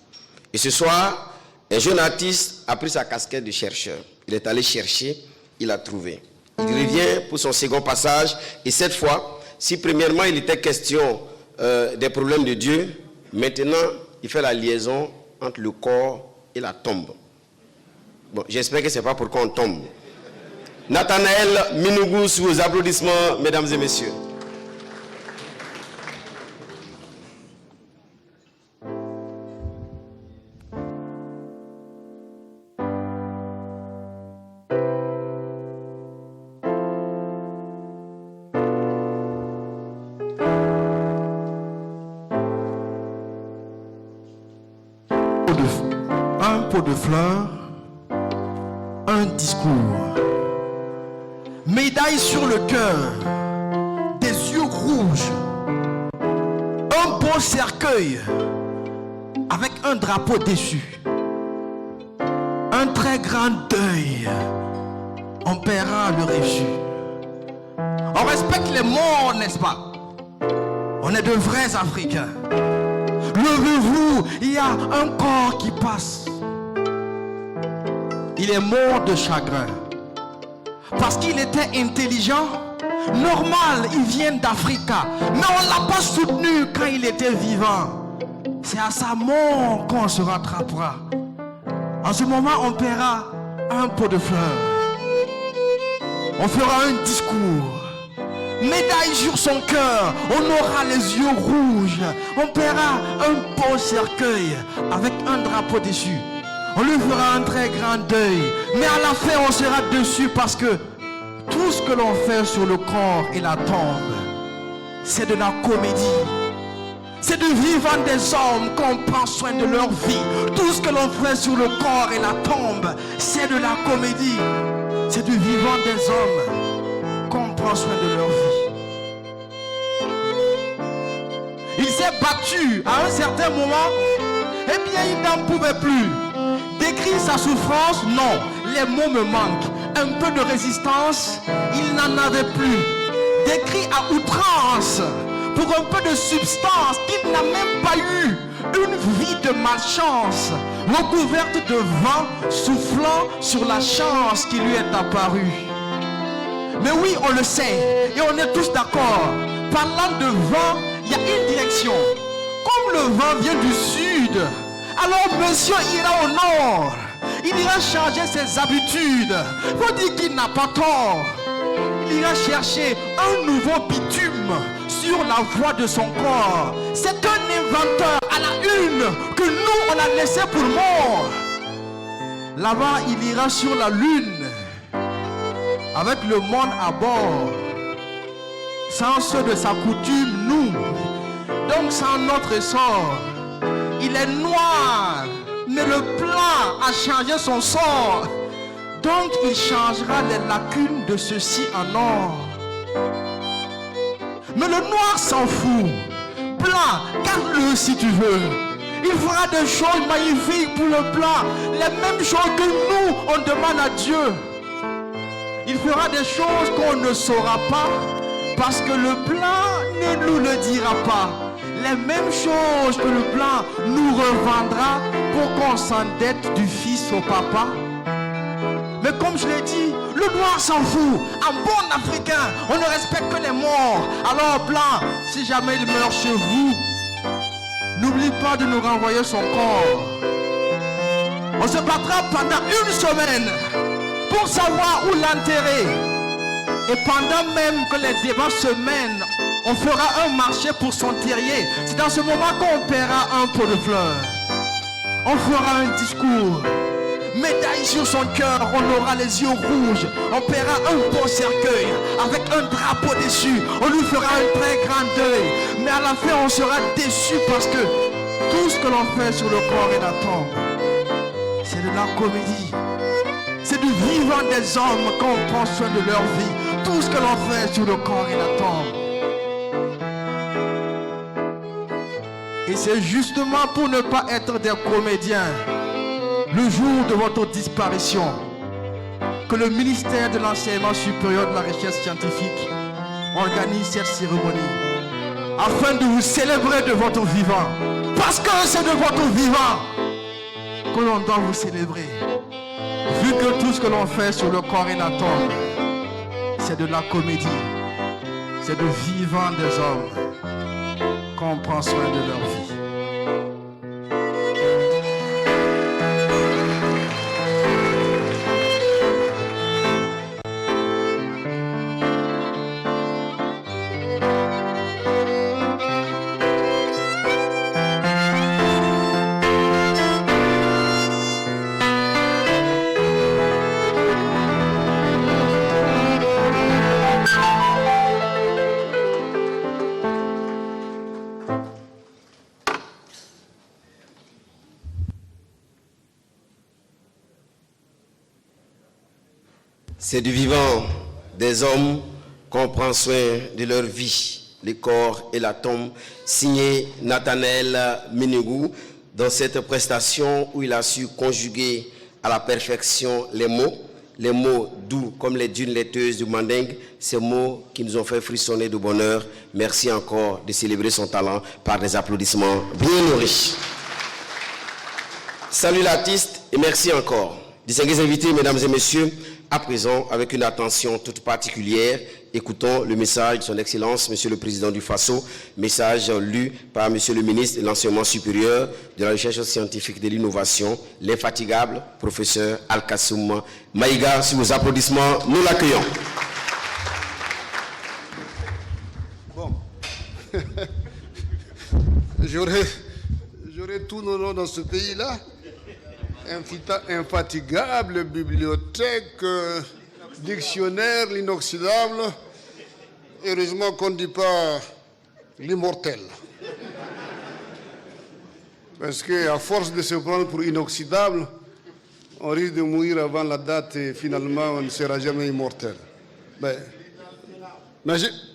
Et ce soir, un jeune artiste a pris sa casquette de chercheur. Il est allé chercher, il a trouvé. Il revient pour son second passage, et cette fois, si premièrement il était question des problèmes de Dieu, maintenant il fait la liaison entre le corps et la tombe. Bon, j'espère que ce n'est pas pourquoi on tombe. Nathanaël Minougou, sous vos applaudissements, mesdames et messieurs. Un pot de fleurs, un discours, médaille sur le cœur, des yeux rouges. rouges, un beau cercueil avec un drapeau dessus, un très grand deuil, on paiera le reçu. On respecte les morts, n'est-ce pas? On est de vrais Africains. Levez-vous, il y a un corps qui passe. Il est mort de chagrin. Parce qu'il était intelligent, normal, il vient d'Afrique. Mais on ne l'a pas soutenu quand il était vivant. C'est à sa mort qu'on se rattrapera. En ce moment, on paiera un pot de fleurs. On fera un discours. Médaille sur son cœur, on aura les yeux rouges. On paiera un beau cercueil avec un drapeau dessus. On lui fera un très grand deuil. Mais à la fin, on sera dessus parce que tout ce que l'on fait sur le corps et la tombe, c'est de la comédie. C'est du vivant des hommes qu'on prend soin de leur vie. Tout ce que l'on fait sur le corps et la tombe, c'est de la comédie. C'est du vivant des hommes qu'on prend soin de leur vie. Il s'est battu à un certain moment, eh bien il n'en pouvait plus. Décrire sa souffrance, non, les mots me manquent. Un peu de résistance, il n'en avait plus. Décrit à outrance, pour un peu de substance, qu'il n'a même pas eu. Une vie de malchance, recouverte de vent, soufflant sur la chance qui lui est apparue. Mais oui, on le sait, et on est tous d'accord. Parlant de vent, il y a une direction. Comme le vent vient du sud, alors monsieur ira au nord. Il ira changer ses habitudes. Faut dire qu'il n'a pas tort. Il ira chercher un nouveau bitume sur la voie de son corps. C'est un inventeur à la une que nous on a laissé pour mort. Là-bas, il ira sur la lune avec le monde à bord. Sans ceux de sa coutume, nous. Donc sans notre sort. Il est noir, mais le plan a changé son sort. Donc il changera les lacunes de ceci en or. Mais le noir s'en fout. Blanc, garde-le si tu veux. Il fera des choses magnifiques pour le blanc. Les mêmes choses que nous, on demande à Dieu. Il fera des choses qu'on ne saura pas. Parce que le blanc ne nous le dira pas. Les mêmes choses que le blanc nous revendra pour qu'on s'endette du fils au papa. Mais comme je l'ai dit, le noir s'en fout. En bon africain, on ne respecte que les morts. Alors blanc, si jamais il meurt chez vous, n'oublie pas de nous renvoyer son corps. On se battra pendant une semaine pour savoir où l'enterrer. Et pendant même que les débats se mènent, on fera un marché pour son terrier. C'est dans ce moment qu'on paiera un pot de fleurs. On fera un discours. Médaille sur son cœur, on aura les yeux rouges. On paiera un beau cercueil avec un drapeau dessus. On lui fera un très grand deuil. Mais à la fin, on sera déçu parce que tout ce que l'on fait sur le corps et la tombe, c'est de la comédie. C'est du vivant des hommes qu'on prend soin de leur vie. Tout ce que l'on fait sur le corps et la tombe. Et c'est justement pour ne pas être des comédiens, le jour de votre disparition, que le ministère de l'Enseignement supérieur de la Recherche scientifique organise cette cérémonie afin de vous célébrer de votre vivant. Parce que c'est de votre vivant que l'on doit vous célébrer. Vu que tout ce que l'on fait sur le corps et la tombe, c'est de la comédie, c'est de vivant des hommes qu'on prend soin de leur vie. C'est du vivant des hommes qu'on prend soin de leur vie. les corps et la tombe, signé Nathanaël Minigou, dans cette prestation où il a su conjuguer à la perfection les mots doux comme les dunes laiteuses du Mandingue, ces mots qui nous ont fait frissonner de bonheur. Merci encore de célébrer son talent par des applaudissements bien nourris. Salut l'artiste et merci encore. Distingués invités, mesdames et messieurs, à présent, avec une attention toute particulière, écoutons le message de son Excellence, Monsieur le Président du Faso, message lu par Monsieur le Ministre de l'Enseignement supérieur, de la Recherche scientifique et de l'Innovation, l'infatigable professeur Al-Kassoum Maïga. Sous vos applaudissements, nous l'accueillons. Bon. J'aurais tout nos noms dans ce pays-là. Infatigable, bibliothèque, dictionnaire, l'inoxydable. Heureusement qu'on ne dit pas l'immortel. Parce qu'à force de se prendre pour inoxydable, on risque de mourir avant la date et finalement on ne sera jamais immortel. Mais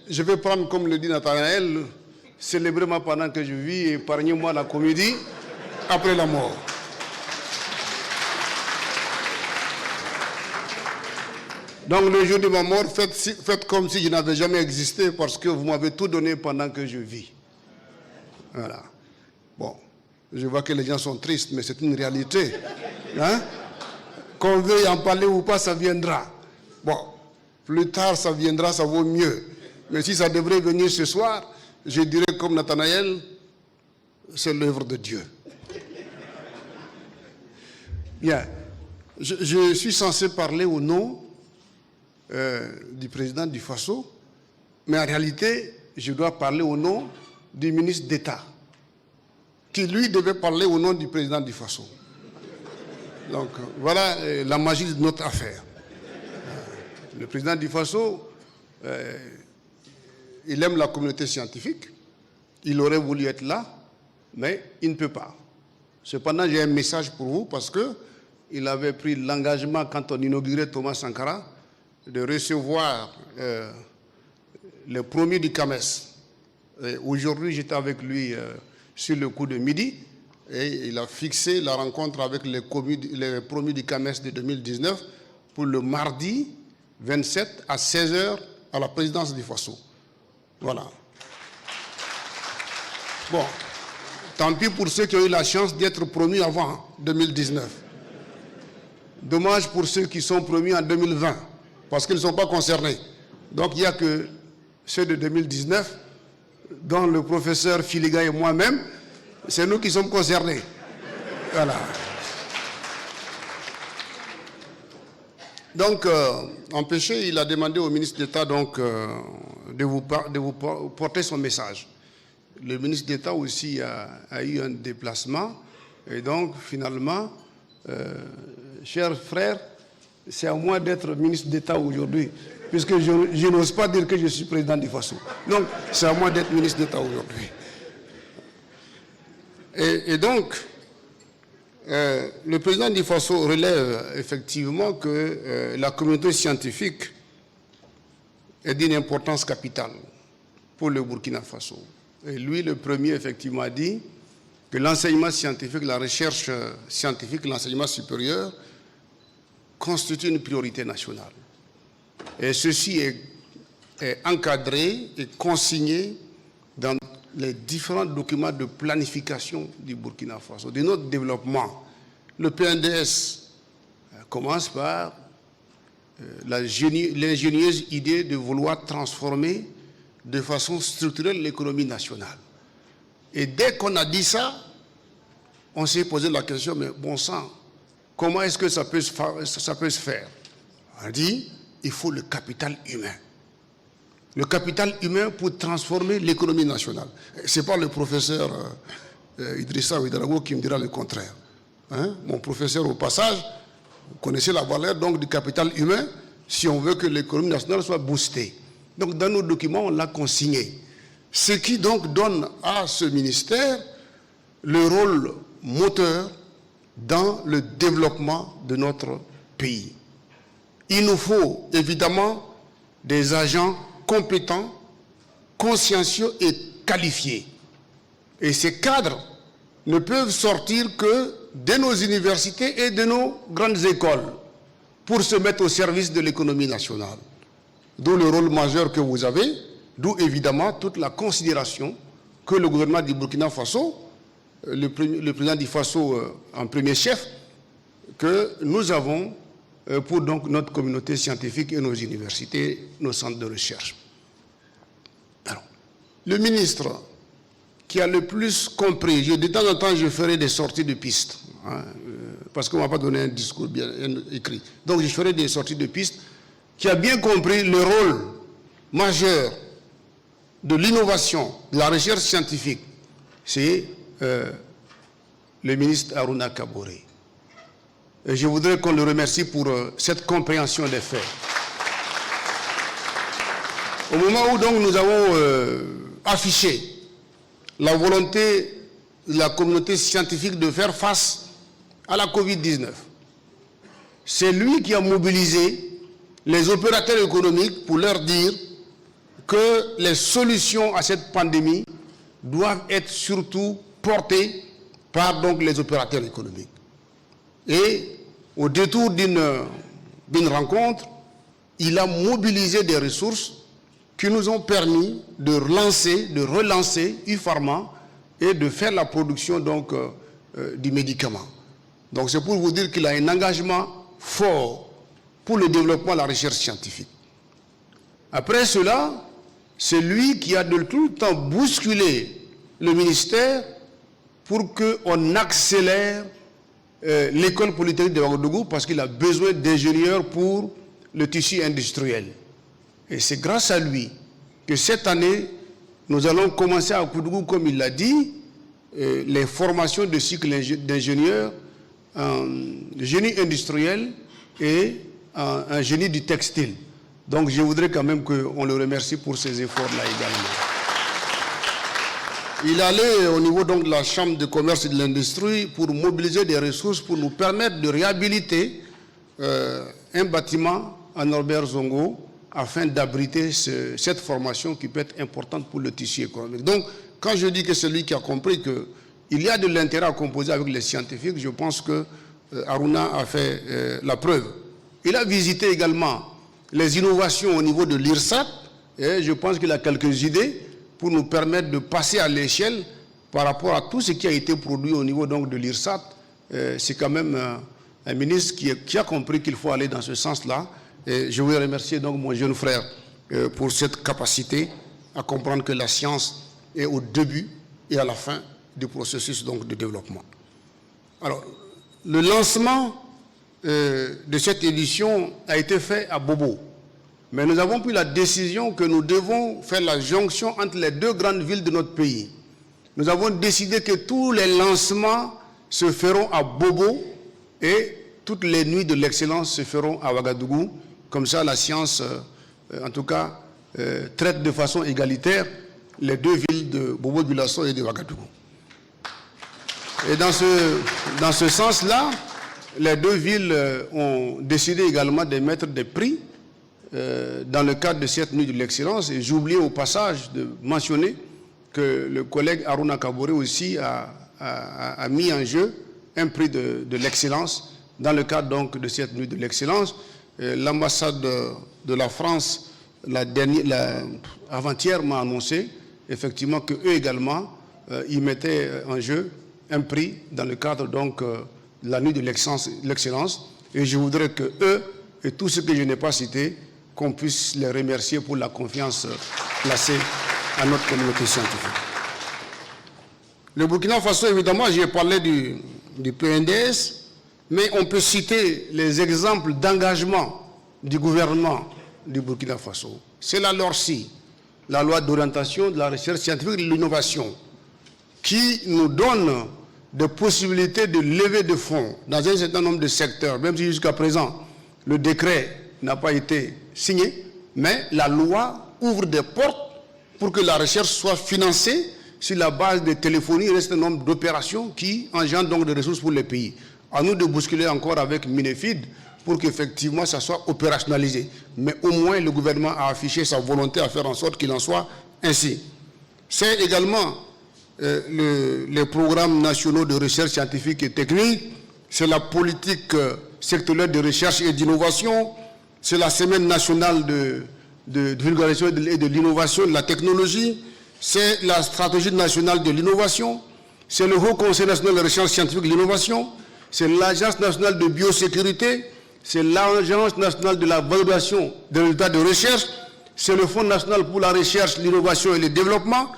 je vais prendre, comme le dit Nathanaël, célébrez-moi pendant que je vis et épargnez-moi la comédie après la mort. Donc le jour de ma mort, faites comme si je n'avais jamais existé parce que vous m'avez tout donné pendant que je vis. Voilà. Bon, je vois que les gens sont tristes, mais c'est une réalité. Hein? Qu'on veuille en parler ou pas, ça viendra. Bon, plus tard, ça viendra, ça vaut mieux. Mais si ça devrait venir ce soir, je dirais comme Nathanaël, c'est l'œuvre de Dieu. Bien. Je suis censé parler au nom du président du Faso, mais en réalité, je dois parler au nom du ministre d'État, qui lui devait parler au nom du président du Faso. Donc voilà la magie de notre affaire. Le président du Faso, il aime la communauté scientifique, il aurait voulu être là, mais il ne peut pas. Cependant, j'ai un message pour vous parce qu'il avait pris l'engagement quand on inaugurait Thomas Sankara de recevoir les promis du CAMES. Aujourd'hui, j'étais avec lui sur le coup de midi et il a fixé la rencontre avec les promis du CAMES de 2019 pour le mardi 27 à 16h à la présidence du Faso. Voilà. Bon, tant pis pour ceux qui ont eu la chance d'être promis avant 2019. Dommage pour ceux qui sont promis en 2020. Parce qu'ils ne sont pas concernés. Donc il n'y a que ceux de 2019, dont le professeur Filiga et moi-même, c'est nous qui sommes concernés. Voilà. Donc, empêché, il a demandé au ministre d'État de vous porter son message. Le ministre d'État aussi a eu un déplacement. Et donc, finalement, chers frères, c'est à moi d'être ministre d'État aujourd'hui, puisque je n'ose pas dire que je suis président du Faso. Donc, c'est à moi d'être ministre d'État aujourd'hui. Et donc, le président du Faso relève effectivement que la communauté scientifique est d'une importance capitale pour le Burkina Faso. Et lui, le premier, effectivement, a dit que l'enseignement scientifique, la recherche scientifique, l'enseignement supérieur constitue une priorité nationale. Et ceci est encadré et consigné dans les différents documents de planification du Burkina Faso, de notre développement. Le PNDS commence par l'ingénieuse idée de vouloir transformer de façon structurelle l'économie nationale. Et dès qu'on a dit ça, on s'est posé la question, mais bon sang, comment est-ce que ça peut se faire? On a dit, il faut le capital humain. Le capital humain pour transformer l'économie nationale. Ce n'est pas le professeur Idrissa Ouedraogo qui me dira le contraire. Hein? Mon professeur, au passage, vous connaissez la valeur donc, du capital humain si on veut que l'économie nationale soit boostée. Donc dans nos documents, on l'a consigné. Ce qui donc donne à ce ministère le rôle moteur dans le développement de notre pays. Il nous faut évidemment des agents compétents, consciencieux et qualifiés. Et ces cadres ne peuvent sortir que de nos universités et de nos grandes écoles pour se mettre au service de l'économie nationale. D'où le rôle majeur que vous avez, d'où évidemment toute la considération que le gouvernement du Burkina Faso, le président du Faso en premier chef, que nous avons pour donc notre communauté scientifique et nos universités, nos centres de recherche. Alors, le ministre qui a le plus compris, de temps en temps je ferai des sorties de piste, hein, parce qu'on ne m'a pas donné un discours bien écrit. Donc je ferai des sorties de piste, qui a bien compris le rôle majeur de l'innovation, de la recherche scientifique, c'est le ministre Aruna Kaboré. Et je voudrais qu'on le remercie pour cette compréhension des faits. Au moment où donc nous avons affiché la volonté de la communauté scientifique de faire face à la Covid-19, c'est lui qui a mobilisé les opérateurs économiques pour leur dire que les solutions à cette pandémie doivent être surtout portées par donc les opérateurs économiques. Et au détour d'une rencontre, il a mobilisé des ressources qui nous ont permis de relancer UPharma et de faire la production donc, du médicament. Donc c'est pour vous dire qu'il a un engagement fort pour le développement de la recherche scientifique. Après cela, c'est lui qui a de tout le temps bousculé le ministère pour qu'on accélère l'école polytechnique de Ouagadougou parce qu'il a besoin d'ingénieurs pour le tissu industriel. Et c'est grâce à lui que cette année, nous allons commencer à Ouagadougou, comme il l'a dit, les formations de cycle d'ingénieurs en génie industriel et un génie du textile. Donc je voudrais quand même qu'on le remercie pour ces efforts-là également. Il allait au niveau donc de la Chambre de commerce et de l'industrie pour mobiliser des ressources pour nous permettre de réhabiliter un bâtiment à Norbert Zongo afin d'abriter cette formation qui peut être importante pour le tissu économique. Donc quand je dis que c'est lui qui a compris qu'il y a de l'intérêt à composer avec les scientifiques, je pense que Aruna a fait la preuve. Il a visité également les innovations au niveau de l'IRSAT et je pense qu'il a quelques idées pour nous permettre de passer à l'échelle par rapport à tout ce qui a été produit au niveau donc de l'IRSAT. C'est quand même un ministre qui a compris qu'il faut aller dans ce sens-là. Et je veux remercier donc mon jeune frère pour cette capacité à comprendre que la science est au début et à la fin du processus donc de développement. Alors, le lancement de cette édition a été fait à Bobo. Mais nous avons pris la décision que nous devons faire la jonction entre les deux grandes villes de notre pays. Nous avons décidé que tous les lancements se feront à Bobo et toutes les nuits de l'excellence se feront à Ouagadougou. Comme ça, la science, en tout cas, traite de façon égalitaire les deux villes de Bobo-Dioulasso et de Ouagadougou. Et dans ce sens-là, les deux villes ont décidé également de mettre des prix dans le cadre de cette nuit de l'excellence. Et j'ai oublié au passage de mentionner que le collègue Aruna Kaboré aussi a mis en jeu un prix de l'excellence dans le cadre donc de cette nuit de l'excellence. L'ambassade de la France, avant-hier, m'a annoncé effectivement qu'eux également, ils mettaient en jeu un prix dans le cadre donc de la nuit de l'excellence. Et je voudrais que eux et tous ceux que je n'ai pas cités, qu'on puisse les remercier pour la confiance placée à notre communauté scientifique. Le Burkina Faso, évidemment, j'ai parlé du PNDS, mais on peut citer les exemples d'engagement du gouvernement du Burkina Faso. C'est la LORCI, la loi d'orientation de la recherche scientifique et de l'innovation, qui nous donne des possibilités de lever de fonds dans un certain nombre de secteurs, même si jusqu'à présent, le décret n'a pas été signé, mais la loi ouvre des portes pour que la recherche soit financée sur la base de téléphonie et un certain nombre d'opérations qui engendrent donc des ressources pour les pays. À nous de bousculer encore avec Minefid pour qu'effectivement ça soit opérationnalisé. Mais au moins le gouvernement a affiché sa volonté à faire en sorte qu'il en soit ainsi. C'est également les programmes nationaux de recherche scientifique et technique, c'est la politique sectorielle de recherche et d'innovation, c'est la semaine nationale de vulgarisation et de l'innovation de la technologie, c'est la stratégie nationale de l'innovation, c'est le Haut Conseil national de recherche scientifique et de l'innovation, c'est l'Agence nationale de biosécurité, c'est l'Agence nationale de la valorisation des résultats de recherche, c'est le Fonds national pour la recherche, l'innovation et le développement,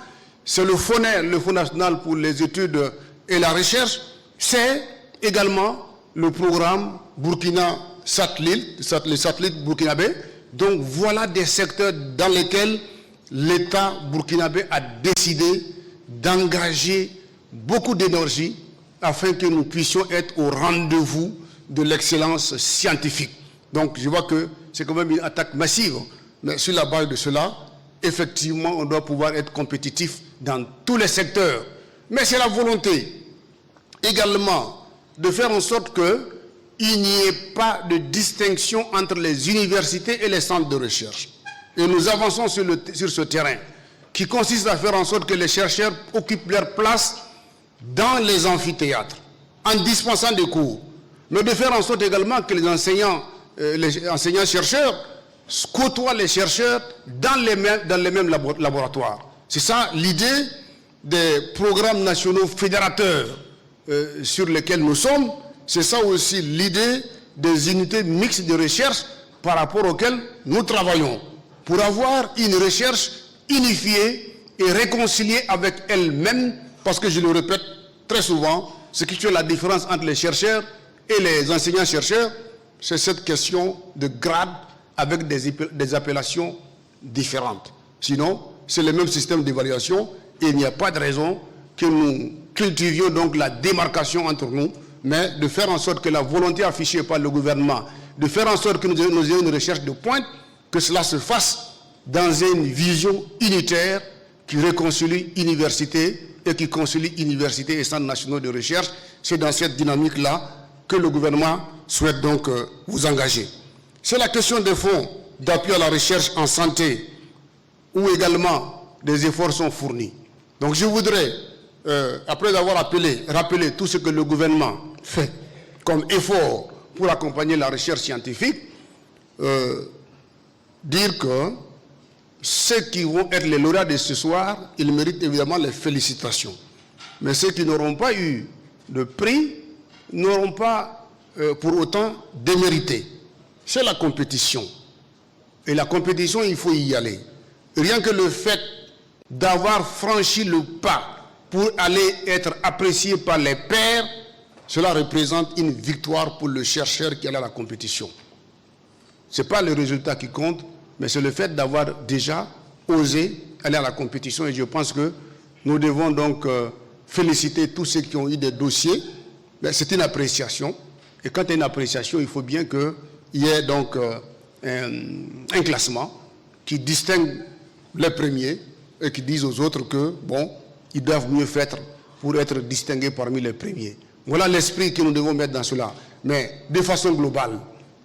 c'est le FONER, le Fonds national pour les études et la recherche, c'est également le programme Burkina Satellite, le satellite burkinabé. Donc voilà des secteurs dans lesquels l'État burkinabé a décidé d'engager beaucoup d'énergie afin que nous puissions être au rendez-vous de l'excellence scientifique. Donc je vois que c'est quand même une attaque massive, mais sur la base de cela, effectivement, on doit pouvoir être compétitif dans tous les secteurs. Mais c'est la volonté également de faire en sorte qu'il n'y ait pas de distinction entre les universités et les centres de recherche. Et nous avançons sur ce terrain qui consiste à faire en sorte que les chercheurs occupent leur place dans les amphithéâtres, en dispensant des cours, mais de faire en sorte également que les enseignants-chercheurs côtoient les chercheurs dans les mêmes laboratoires. C'est ça l'idée des programmes nationaux fédérateurs sur lesquels nous sommes. C'est ça aussi l'idée des unités mixtes de recherche par rapport auxquelles nous travaillons, pour avoir une recherche unifiée et réconciliée avec elle-même, parce que je le répète très souvent, ce qui fait la différence entre les chercheurs et les enseignants-chercheurs, c'est cette question de grade avec des appellations différentes. Sinon, c'est le même système d'évaluation et il n'y a pas de raison que nous cultivions donc la démarcation entre nous, mais de faire en sorte que la volonté affichée par le gouvernement, de faire en sorte que nous ayons une recherche de pointe, que cela se fasse dans une vision unitaire qui réconcilie université et qui concilie université et centres nationaux de recherche. C'est dans cette dynamique-là que le gouvernement souhaite donc vous engager. C'est la question des fonds d'appui à la recherche en santé, où également des efforts sont fournis. Donc je voudrais, après avoir rappelé tout ce que le gouvernement fait comme effort pour accompagner la recherche scientifique, dire que ceux qui vont être les lauréats de ce soir, ils méritent évidemment les félicitations. Mais ceux qui n'auront pas eu de prix n'auront pas pour autant démérité. C'est la compétition. Et la compétition, il faut y aller. Rien que le fait d'avoir franchi le pas pour aller être apprécié par les pairs, cela représente une victoire pour le chercheur qui est à la compétition. Ce n'est pas le résultat qui compte, mais c'est le fait d'avoir déjà osé aller à la compétition. Et je pense que nous devons donc féliciter tous ceux qui ont eu des dossiers. C'est une appréciation. Et quand il y a une appréciation, il faut bien qu'il y ait donc un classement qui distingue les premiers et qui dise aux autres que, bon, ils doivent mieux faire pour être distingués parmi les premiers. Voilà l'esprit que nous devons mettre dans cela. Mais de façon globale,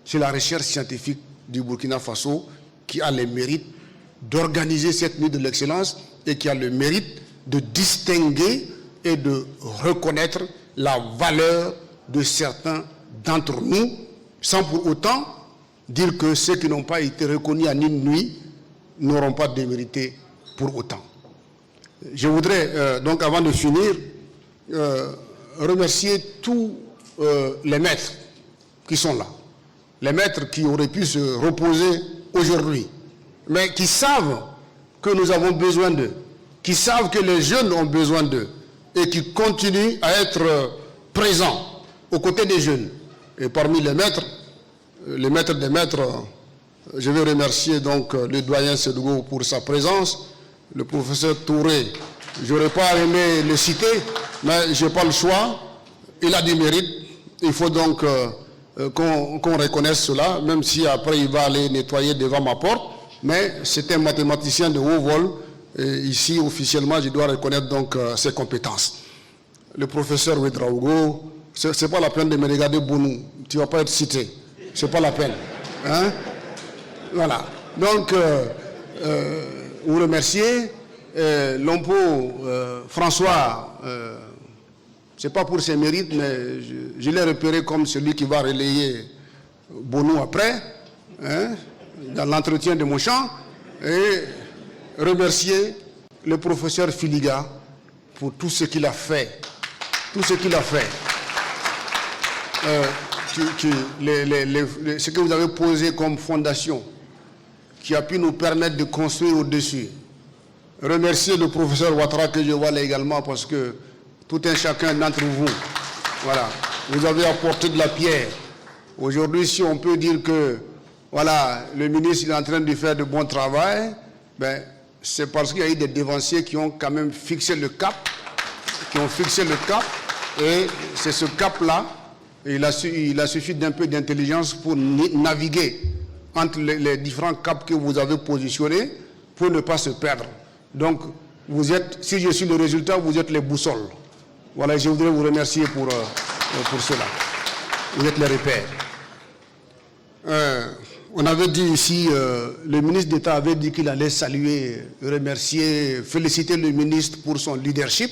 c'est la recherche scientifique du Burkina Faso qui a le mérite d'organiser cette nuit de l'excellence et qui a le mérite de distinguer et de reconnaître la valeur de certains d'entre nous, sans pour autant dire que ceux qui n'ont pas été reconnus en une nuit n'auront pas démérité pour autant. Je voudrais donc, avant de finir, remercier tous les maîtres qui sont là, les maîtres qui auraient pu se reposer aujourd'hui, mais qui savent que nous avons besoin d'eux, qui savent que les jeunes ont besoin d'eux et qui continuent à être présents aux côtés des jeunes. Et parmi les maîtres des maîtres, je vais remercier donc le doyen Sédougo pour sa présence, le professeur Touré, je n'aurais pas aimé le citer, mais je n'ai pas le choix, il a du mérite, il faut donc qu'on reconnaisse cela, même si après il va aller nettoyer devant ma porte, mais c'est un mathématicien de haut vol, et ici officiellement je dois reconnaître donc ses compétences. Le professeur Ouedraogo, ce n'est pas la peine de me regarder Bounou, tu ne vas pas être cité, ce n'est pas la peine. Hein? Voilà, donc vous remerciez, Lompo, François, ce n'est pas pour ses mérites, mais je l'ai repéré comme celui qui va relayer Bono après, hein, dans l'entretien de mon champ, et remercier le professeur Filiga pour tout ce qu'il a fait. Tout ce qu'il a fait. Ce que vous avez posé comme fondation, qui a pu nous permettre de construire au-dessus. Remercier le professeur Ouattara que je vois là également, parce que tout un chacun d'entre vous, voilà, vous avez apporté de la pierre. Aujourd'hui, si on peut dire que voilà, le ministre est en train de faire de bon travail, ben, c'est parce qu'il y a eu des dévanciers qui ont quand même fixé le cap, et c'est ce cap-là, il a suffi d'un peu d'intelligence pour naviguer entre les différents caps que vous avez positionnés pour ne pas se perdre. Donc, vous êtes, si je suis le résultat, vous êtes les boussoles. Voilà, je voudrais vous remercier pour cela. Vous êtes les repères. On avait dit ici, le ministre d'État avait dit qu'il allait saluer, remercier, féliciter le ministre pour son leadership.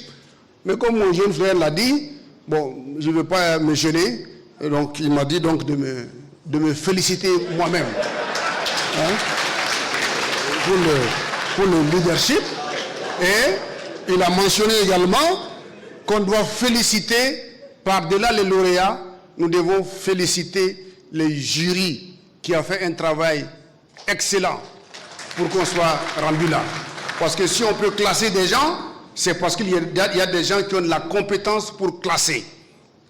Mais comme mon jeune frère l'a dit, bon, je ne veux pas me gêner, donc il m'a dit donc de me féliciter moi-même, hein, pour le leadership. Et il a mentionné également qu'on doit féliciter, par-delà les lauréats, nous devons féliciter les jurys qui ont fait un travail excellent pour qu'on soit rendu là. Parce que si on peut classer des gens, c'est parce qu'il y a des gens qui ont de la compétence pour classer.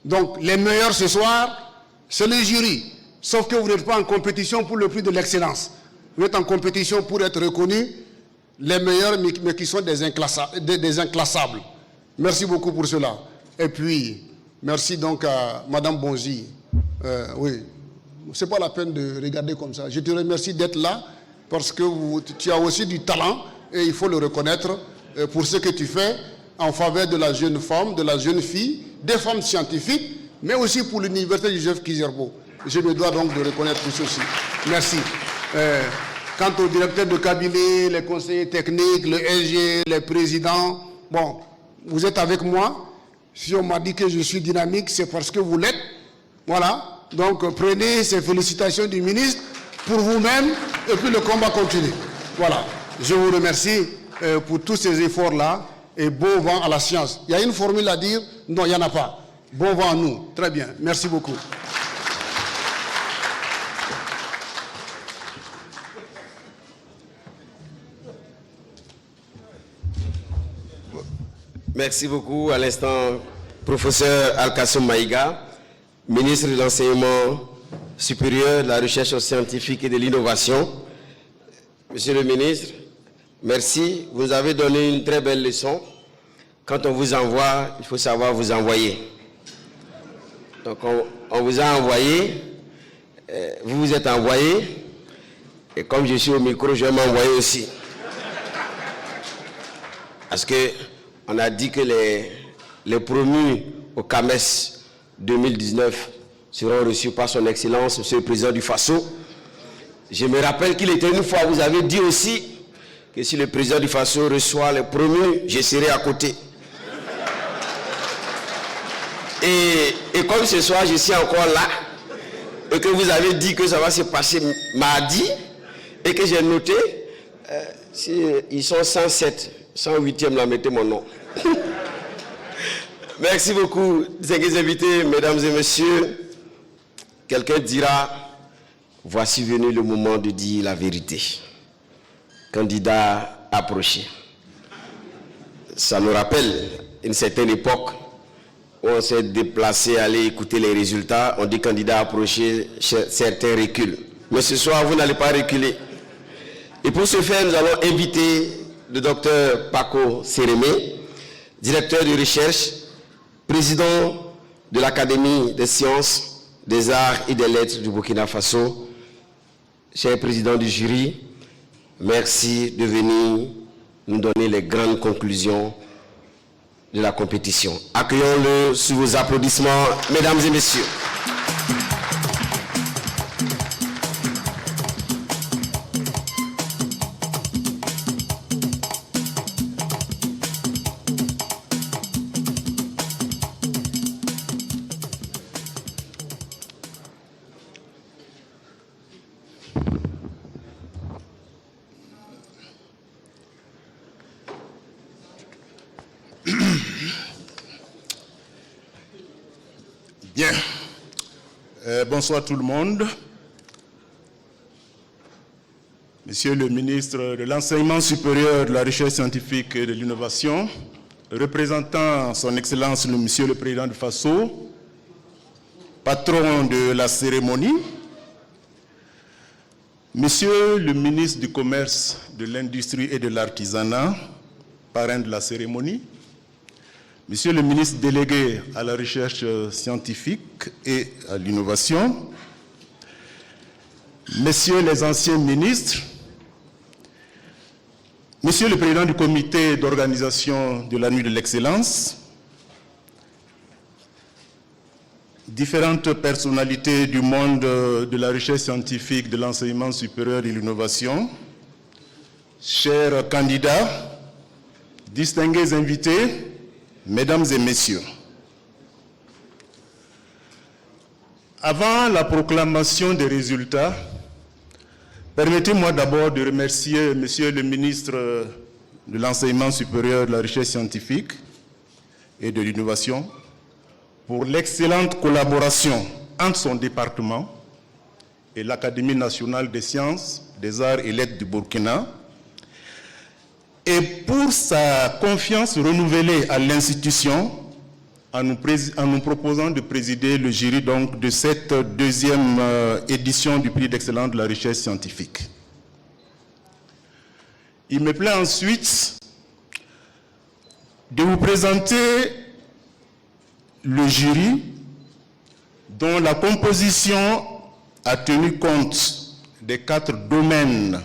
Donc les meilleurs ce soir, c'est les jurys. Sauf que vous n'êtes pas en compétition pour le prix de l'excellence. Vous êtes en compétition pour être reconnus, les meilleurs, mais qui sont des inclassables. Merci beaucoup pour cela. Et puis, merci donc à Madame Bonzi. Oui, ce n'est pas la peine de regarder comme ça. Je te remercie d'être là parce que tu as aussi du talent et il faut le reconnaître pour ce que tu fais en faveur de la jeune femme, de la jeune fille, des femmes scientifiques, mais aussi pour l'université du Joseph Kizerbo. Je me dois donc de reconnaître tout ceci. Merci. Quant au directeur de cabinet, les conseillers techniques, le SG, les présidents, bon, vous êtes avec moi. Si on m'a dit que je suis dynamique, c'est parce que vous l'êtes. Voilà. Donc prenez ces félicitations du ministre pour vous-même et puis le combat continue. Voilà. Je vous remercie pour tous ces efforts-là et bon vent à la science. Il y a une formule à dire? Non, il n'y en a pas. Bon vent à nous. Très bien. Merci beaucoup. Merci beaucoup. À l'instant, professeur Al-Kassoum Maïga, ministre de l'Enseignement supérieur, de la Recherche scientifique et de l'Innovation. Monsieur le ministre, merci. Vous avez donné une très belle leçon. Quand on vous envoie, il faut savoir vous envoyer. Donc on vous a envoyé, vous vous êtes envoyé, et comme je suis au micro, je vais m'envoyer aussi. Parce qu'on a dit que les promus au CAMES 2019 seront reçus par son Excellence, Monsieur le Président du Faso. Je me rappelle qu'il était une fois, vous avez dit aussi que si le Président du Faso reçoit les promus, je serai à côté. Et comme ce soir, je suis encore là, et que vous avez dit que ça va se passer mardi, et que j'ai noté, ils sont 107, 108e, là, mettez mon nom. Merci beaucoup, distingués invités, mesdames et messieurs. Quelqu'un dira, voici venu le moment de dire la vérité. Candidat approché. Ça nous rappelle une certaine époque où on s'est déplacé, aller écouter les résultats. On dit candidat approché, certains reculent. Mais ce soir, vous n'allez pas reculer. Et pour ce faire, nous allons inviter le docteur Paco Sérémé, directeur de recherche, président de l'Académie des sciences, des arts et des lettres du Burkina Faso. Cher président du jury, merci de venir nous donner les grandes conclusions de la compétition. Accueillons-le sous vos applaudissements, mesdames et messieurs. Bonsoir tout le monde. Monsieur le ministre de l'Enseignement supérieur, de la Recherche scientifique et de l'Innovation, représentant son Excellence Monsieur le Président du Faso, patron de la cérémonie, Monsieur le ministre du Commerce, de l'Industrie et de l'Artisanat, parrain de la cérémonie, Monsieur le ministre délégué à la recherche scientifique et à l'innovation, Messieurs les anciens ministres, Monsieur le président du comité d'organisation de la Nuit de l'Excellence, différentes personnalités du monde de la recherche scientifique, de l'enseignement supérieur et de l'innovation, chers candidats, distingués invités, Mesdames et Messieurs, avant la proclamation des résultats, permettez-moi d'abord de remercier Monsieur le ministre de l'Enseignement supérieur, de la Recherche scientifique et de l'Innovation pour l'excellente collaboration entre son département et l'Académie nationale des sciences, des arts et lettres du Burkina, et pour sa confiance renouvelée à l'institution en nous proposant de présider le jury donc, de cette deuxième édition du prix d'excellence de la recherche scientifique. Il me plaît ensuite de vous présenter le jury dont la composition a tenu compte des 4 domaines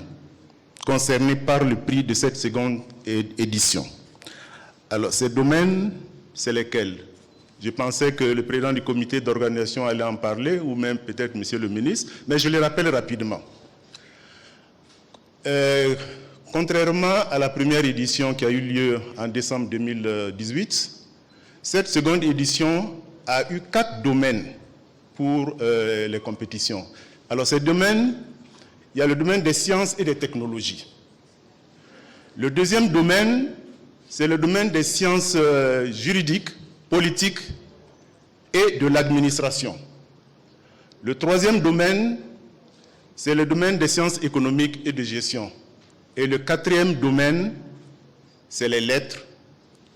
concernés par le prix de cette seconde édition. Alors, ces domaines, c'est lesquels? Je pensais que le président du comité d'organisation allait en parler, ou même peut-être monsieur le ministre, mais je les rappelle rapidement. Contrairement à la première édition qui a eu lieu en décembre 2018, cette seconde édition a eu 4 domaines pour les compétitions. Alors, ces domaines, il y a le domaine des sciences et des technologies. Le deuxième domaine, c'est le domaine des sciences juridiques, politiques et de l'administration. Le troisième domaine, c'est le domaine des sciences économiques et de gestion. Et le quatrième domaine, c'est les lettres,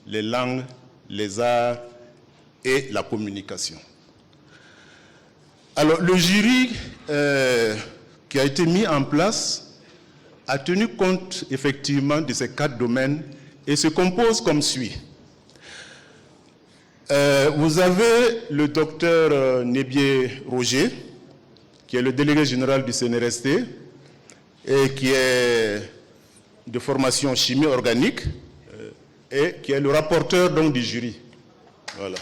les langues, les arts et la communication. Alors, le jury qui a été mis en place a tenu compte effectivement de ces 4 domaines et se compose comme suit. Vous avez le docteur Nébié Roger, qui est le délégué général du CNRST et qui est de formation chimie organique et qui est le rapporteur donc, du jury. Voilà.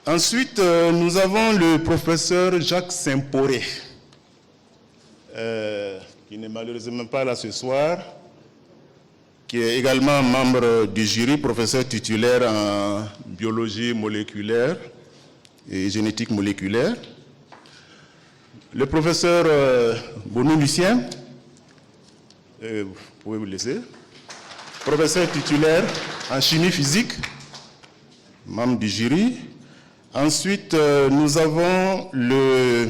Ensuite, nous avons le professeur Jacques Saint-Poré, qui n'est malheureusement pas là ce soir, qui est également membre du jury, professeur titulaire en biologie moléculaire et génétique moléculaire. Le professeur Bonou Lucien, vous pouvez vous laisser, professeur titulaire en chimie physique, membre du jury. Ensuite, nous avons le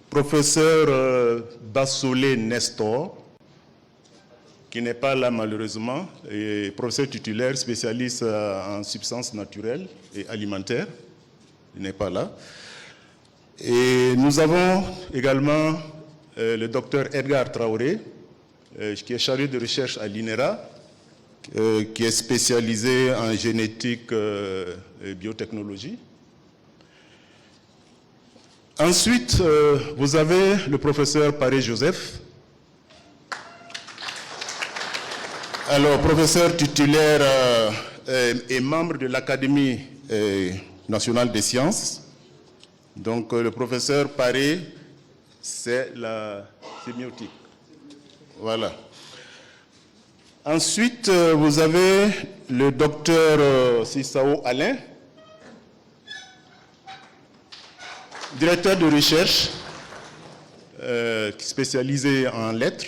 professeur Bassolé Nestor, qui n'est pas là malheureusement, et professeur titulaire spécialiste en substances naturelles et alimentaires, il n'est pas là. Et nous avons également le docteur Edgar Traoré, qui est chargé de recherche à l'INERA, qui est spécialisé en génétique et biotechnologie. Ensuite, vous avez le professeur Paré-Joseph. Alors, professeur titulaire et membre de l'Académie nationale des sciences. Donc, le professeur Paré, c'est la sémiotique. Voilà. Ensuite, vous avez le docteur Sissao Alain, directeur de recherche spécialisé en lettres.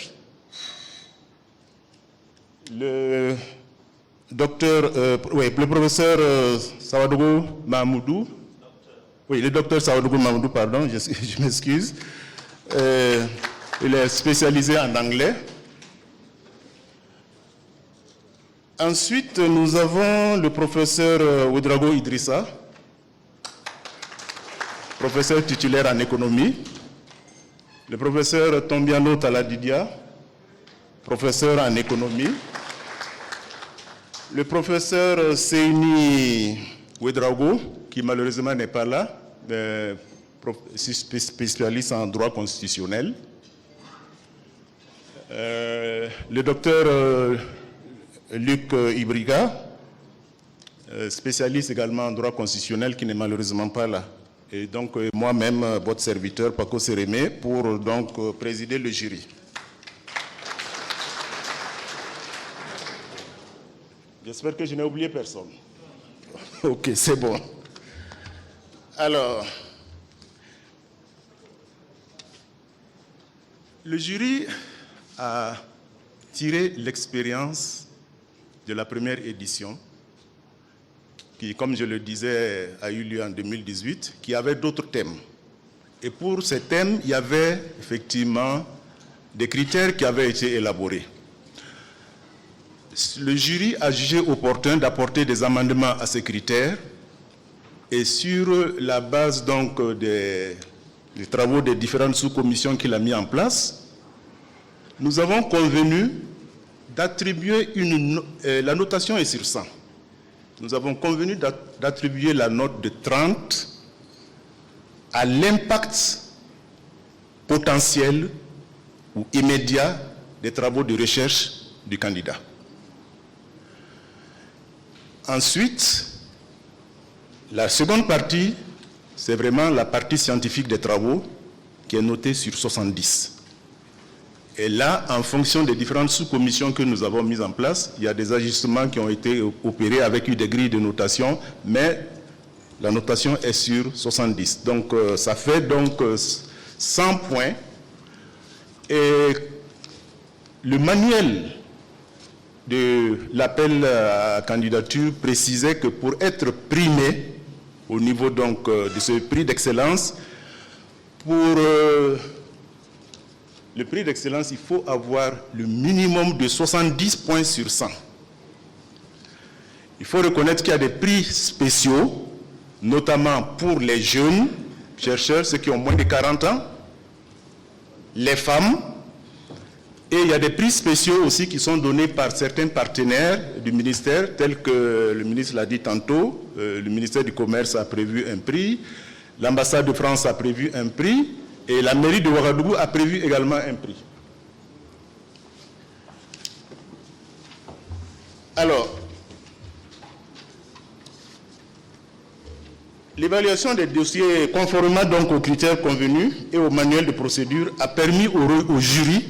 Le docteur, le professeur Sawadogo Mahmoudou. Oui, le docteur Sawadogo Mahmoudou, pardon, je m'excuse. Il est spécialisé en anglais. Ensuite, nous avons le professeur Ouedraogo Idrissa, professeur titulaire en économie. Le professeur Tombiano Taladidia, professeur en économie. Le professeur Seini Ouedraogo, qui malheureusement n'est pas là, spécialiste en droit constitutionnel. Le docteur Luc Ibriga, spécialiste également en droit constitutionnel, qui n'est malheureusement pas là. Et donc moi-même, votre serviteur Paco Sérémé, pour donc présider le jury. J'espère que je n'ai oublié personne. Ok, c'est bon. Alors, le jury a tiré l'expérience de la première édition, qui, comme je le disais, a eu lieu en 2018, qui avait d'autres thèmes. Et pour ces thèmes, il y avait effectivement des critères qui avaient été élaborés. Le jury a jugé opportun d'apporter des amendements à ces critères et sur la base donc des travaux des différentes sous-commissions qu'il a mis en place, nous avons convenu d'attribuer la notation est sur 100. Nous avons convenu d'attribuer la note de 30 à l'impact potentiel ou immédiat des travaux de recherche du candidat. Ensuite, la seconde partie, c'est vraiment la partie scientifique des travaux qui est notée sur 70. Et là, en fonction des différentes sous-commissions que nous avons mises en place, il y a des ajustements qui ont été opérés avec des grilles de notation, mais la notation est sur 70. Donc, ça fait donc 100 points. Et le manuel de l'appel à candidature précisait que pour être primé au niveau donc de ce prix d'excellence, pour le prix d'excellence, il faut avoir le minimum de 70 points sur 100. Il faut reconnaître qu'il y a des prix spéciaux, notamment pour les jeunes chercheurs, ceux qui ont moins de 40 ans, les femmes, et il y a des prix spéciaux aussi qui sont donnés par certains partenaires du ministère, tels que le ministre l'a dit tantôt, le ministère du Commerce a prévu un prix, l'ambassade de France a prévu un prix, et la mairie de Ouagadougou a prévu également un prix. Alors, l'évaluation des dossiers conformément donc aux critères convenus et au manuel de procédure a permis au jury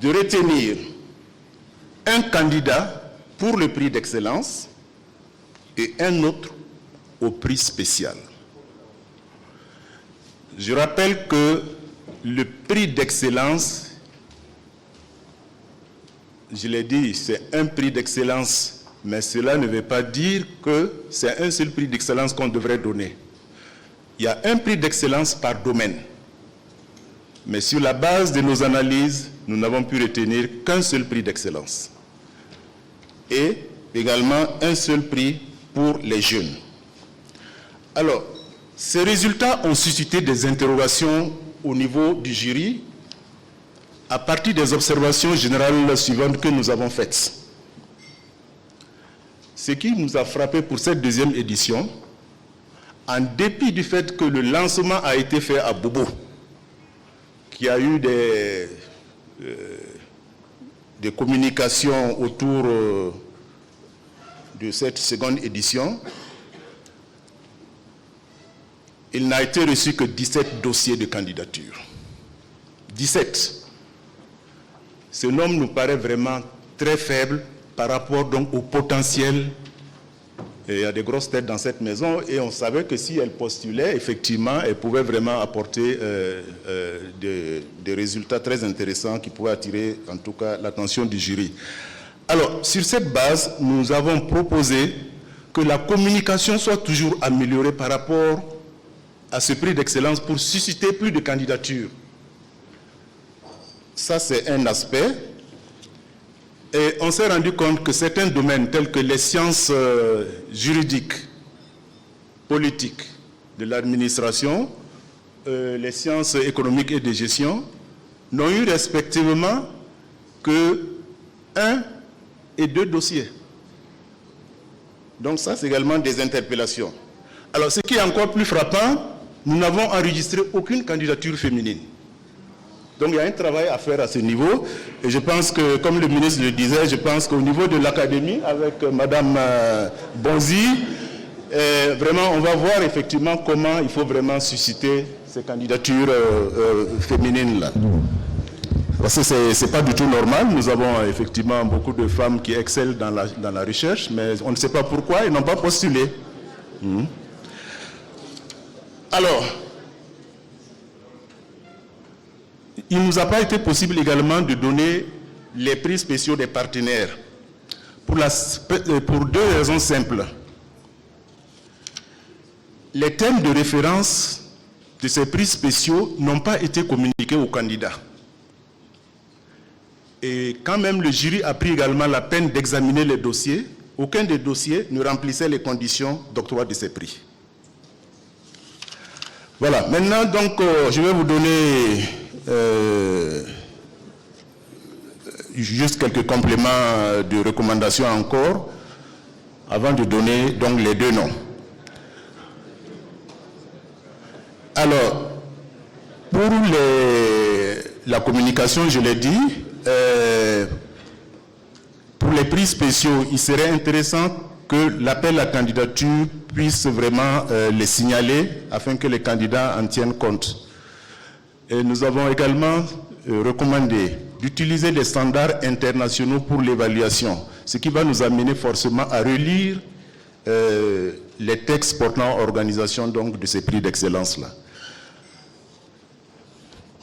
de retenir un candidat pour le prix d'excellence et un autre au prix spécial. Je rappelle que le prix d'excellence, je l'ai dit, c'est un prix d'excellence, mais cela ne veut pas dire que c'est un seul prix d'excellence qu'on devrait donner. Il y a un prix d'excellence par domaine. Mais sur la base de nos analyses, nous n'avons pu retenir qu'un seul prix d'excellence. Et également un seul prix pour les jeunes. Alors, ces résultats ont suscité des interrogations au niveau du jury à partir des observations générales suivantes que nous avons faites. Ce qui nous a frappé pour cette deuxième édition, en dépit du fait que le lancement a été fait à Bobo, qui a eu des communications autour de cette seconde édition, il n'a été reçu que 17 dossiers de candidature. 17. Ce nombre nous paraît vraiment très faible par rapport donc au potentiel. Et il y a des grosses têtes dans cette maison et on savait que si elles postulaient, effectivement, elles pouvaient vraiment apporter des résultats très intéressants qui pouvaient attirer en tout cas l'attention du jury. Alors, sur cette base, nous avons proposé que la communication soit toujours améliorée par rapport à ce prix d'excellence pour susciter plus de candidatures. Ça, c'est un aspect. Et on s'est rendu compte que certains domaines tels que les sciences juridiques, politiques, de l'administration, les sciences économiques et de gestion n'ont eu respectivement que 1 et 2 dossiers. Donc ça, c'est également des interpellations. Alors, ce qui est encore plus frappant, nous n'avons enregistré aucune candidature féminine. Donc il y a un travail à faire à ce niveau. Et je pense que, comme le ministre le disait, je pense qu'au niveau de l'académie, avec Madame Bonzi, vraiment, on va voir effectivement comment il faut vraiment susciter ces candidatures féminines-là. Parce que ce n'est pas du tout normal. Nous avons effectivement beaucoup de femmes qui excellent dans la recherche, mais on ne sait pas pourquoi elles n'ont pas postulé. Alors, il ne nous a pas été possible également de donner les prix spéciaux des partenaires pour 2 raisons simples. Les thèmes de référence de ces prix spéciaux n'ont pas été communiqués aux candidats. Et quand même le jury a pris également la peine d'examiner les dossiers, aucun des dossiers ne remplissait les conditions d'octroi de ces prix. Voilà, maintenant donc je vais vous donner juste quelques compléments de recommandations encore avant de donner donc les 2 noms. Alors, pour la communication, je l'ai dit, pour les prix spéciaux, il serait intéressant que l'appel à candidature puisse vraiment les signaler afin que les candidats en tiennent compte. Et nous avons également recommandé d'utiliser les standards internationaux pour l'évaluation, ce qui va nous amener forcément à relire les textes portant organisation donc, de ces prix d'excellence-là.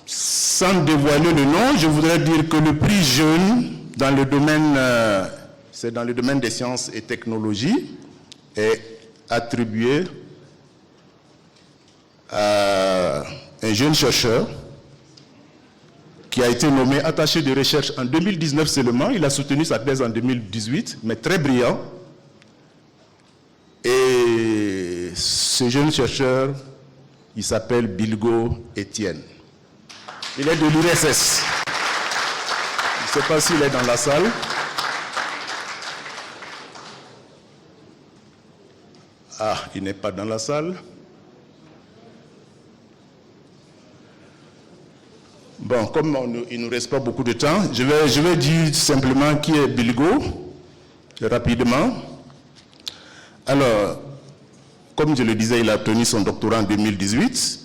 Sans dévoiler le nom, je voudrais dire que le prix jeune dans le domaine, c'est dans le domaine des sciences et technologies, est attribué à un jeune chercheur qui a été nommé attaché de recherche en 2019 seulement. Il a soutenu sa thèse en 2018, mais très brillant. Et ce jeune chercheur, il s'appelle Bilgo Etienne. Il est de l'URSS. Je ne sais pas s'il est dans la salle. Ah, il n'est pas dans la salle. Bon, comme il ne nous reste pas beaucoup de temps, je vais dire simplement qui est Bilgo, rapidement. Alors, comme je le disais, il a obtenu son doctorat en 2018.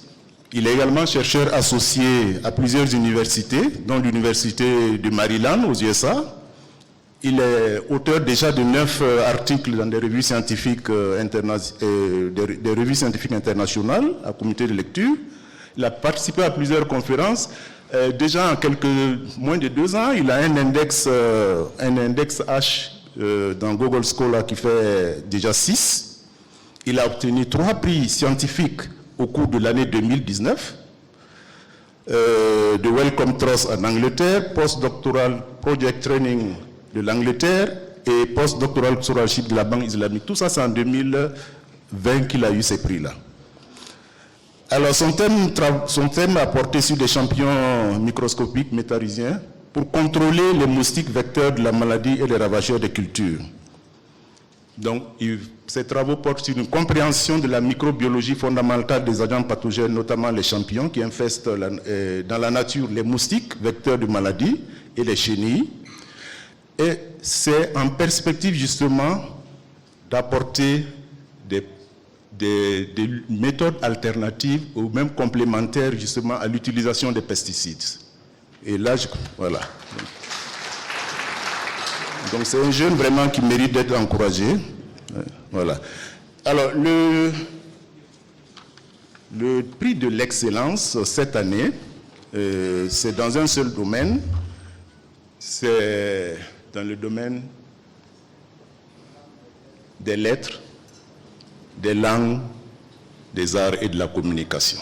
Il est également chercheur associé à plusieurs universités, dont l'université de Maryland aux USA. Il est auteur déjà de 9 articles dans des revues scientifiques, des revues scientifiques internationales, à comité de lecture. Il a participé à plusieurs conférences. Déjà en moins de 2 ans, il a un index H dans Google Scholar qui fait déjà 6. Il a obtenu 3 prix scientifiques au cours de l'année 2019, de Wellcome Trust en Angleterre, Postdoctoral Project Training de l'Angleterre et Postdoctoral Scholarship de la Banque islamique. Tout ça, c'est en 2020 qu'il a eu ces prix-là. Alors, son thème a porté sur des champignons microscopiques métarisiens pour contrôler les moustiques vecteurs de la maladie et les ravageurs des cultures. Donc, ces travaux portent sur une compréhension de la microbiologie fondamentale des agents pathogènes, notamment les champignons qui infestent dans la nature les moustiques, vecteurs de maladies, et les chenilles. Et c'est en perspective justement d'apporter des méthodes alternatives ou même complémentaires justement à l'utilisation des pesticides. Et là, voilà. Donc c'est un jeune vraiment qui mérite d'être encouragé. Voilà. Alors, le prix de l'excellence cette année, c'est dans un seul domaine. C'est dans le domaine des lettres des langues, des arts et de la communication.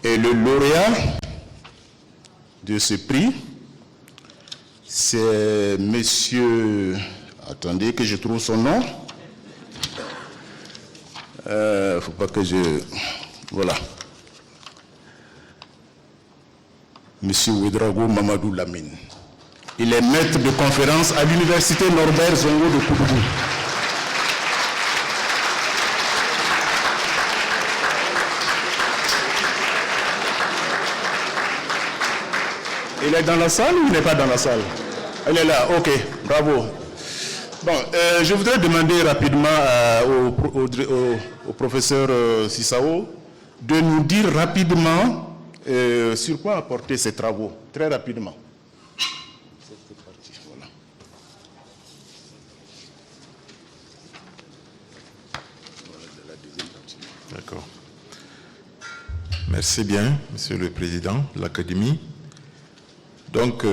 Et le lauréat de ce prix, c'est monsieur... Attendez que je trouve son nom. Faut pas que je... Voilà. Monsieur Ouedraogo Mamadou Lamine. Il est maître de conférence à l'université Norbert Zongo de Koudougou. Il est dans la salle ou il n'est pas dans la salle? Il est là, ok, bravo. Bon, je voudrais demander rapidement au professeur Sissao de nous dire rapidement sur quoi apporter ses travaux, très rapidement. Cette partie, voilà. D'accord. Merci bien, Monsieur le Président de l'Académie. Donc,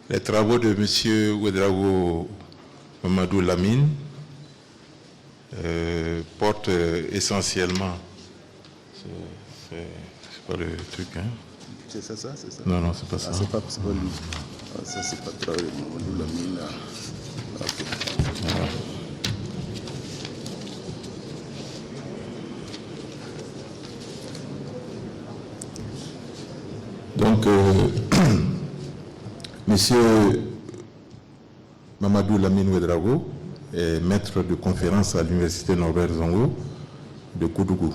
les travaux de M. Ouedraogo Mamadou Lamine portent essentiellement... C'est pas le truc, hein? C'est ça, c'est ça? Non, c'est pas ça. C'est pas lui. Ça, c'est pas travail de Mamadou Lamine. Okay. Voilà. Donc, Monsieur Mamadou Lamine Ouedraogo est maître de conférence à l'université Norbert Zongo de Koudougou.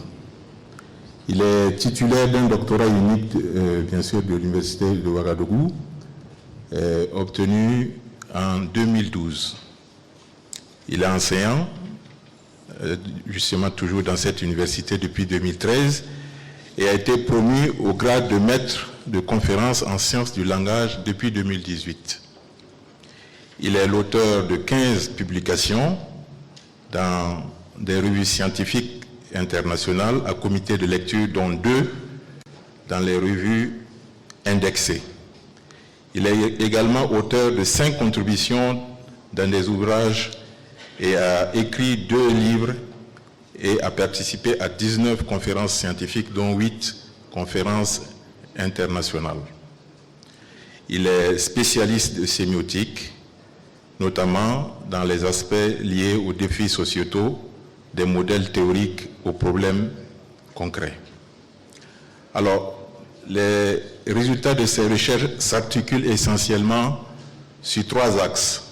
Il est titulaire d'un doctorat unique, bien sûr, de l'université de Ouagadougou, obtenu en 2012. Il est enseignant, justement toujours dans cette université depuis 2013, et a été promu au grade de maître de conférence en sciences du langage depuis 2018. Il est l'auteur de 15 publications dans des revues scientifiques internationales à comité de lecture, dont 2 dans les revues indexées. Il est également auteur de 5 contributions dans des ouvrages et a écrit 2 livres et a participé à 19 conférences scientifiques, dont 8 conférences internationales. Il est spécialiste de sémiotique, notamment dans les aspects liés aux défis sociétaux, des modèles théoriques aux problèmes concrets. Alors, les résultats de ces recherches s'articulent essentiellement sur 3 axes.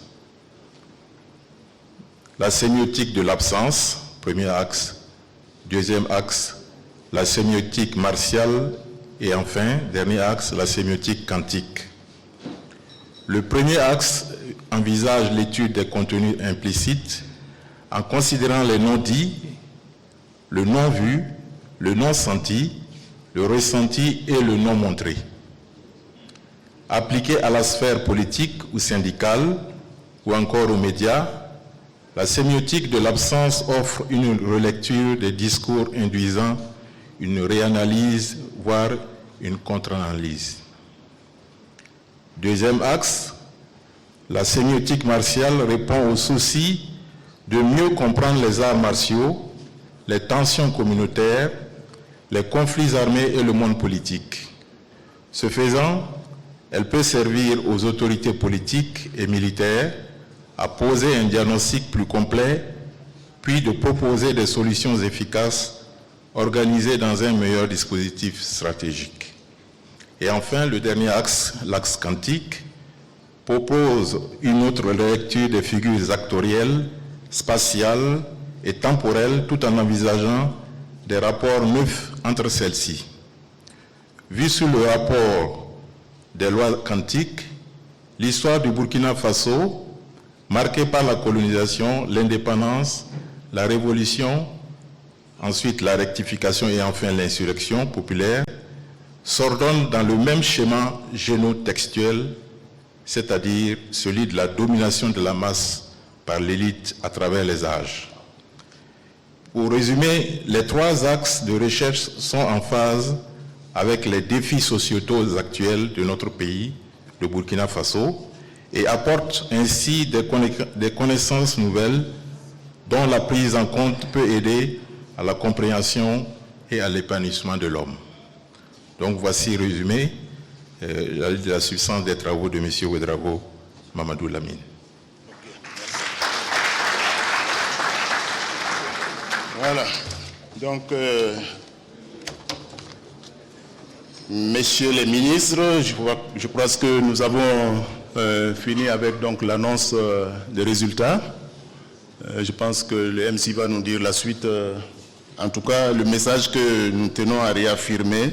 La sémiotique de l'absence, premier axe. Deuxième axe, la sémiotique martiale. Et enfin, dernier axe, la sémiotique quantique. Le premier axe envisage l'étude des contenus implicites en considérant les non-dits, le non-vu, le non-senti, le ressenti et le non-montré. Appliqué à la sphère politique ou syndicale, ou encore aux médias, la sémiotique de l'absence offre une relecture des discours induisant une réanalyse, voire une contre-analyse. Deuxième axe, la sémiotique martiale répond au souci de mieux comprendre les arts martiaux, les tensions communautaires, les conflits armés et le monde politique. Ce faisant, elle peut servir aux autorités politiques et militaires à poser un diagnostic plus complet, puis de proposer des solutions efficaces organisées dans un meilleur dispositif stratégique. Et enfin, le dernier axe, l'axe quantique, propose une autre lecture des figures actorielles, spatiales et temporelles, tout en envisageant des rapports neufs entre celles-ci. Vu sous le rapport des lois quantiques, l'histoire du Burkina Faso, marquée par la colonisation, l'indépendance, la révolution, ensuite la rectification et enfin l'insurrection populaire, s'ordonne dans le même schéma génotextuel, c'est-à-dire celui de la domination de la masse par l'élite à travers les âges. Pour résumer, les 3 axes de recherche sont en phase avec les défis sociétaux actuels de notre pays, le Burkina Faso, et apporte ainsi des connaissances nouvelles dont la prise en compte peut aider à la compréhension et à l'épanouissement de l'homme. Donc voici résumé la substance des travaux de M. Ouédraogo Mamadou Lamine. Voilà. Donc, messieurs les ministres, je crois que nous avons fini avec donc l'annonce des résultats. Je pense que le MC va nous dire la suite. En tout cas, le message que nous tenons à réaffirmer,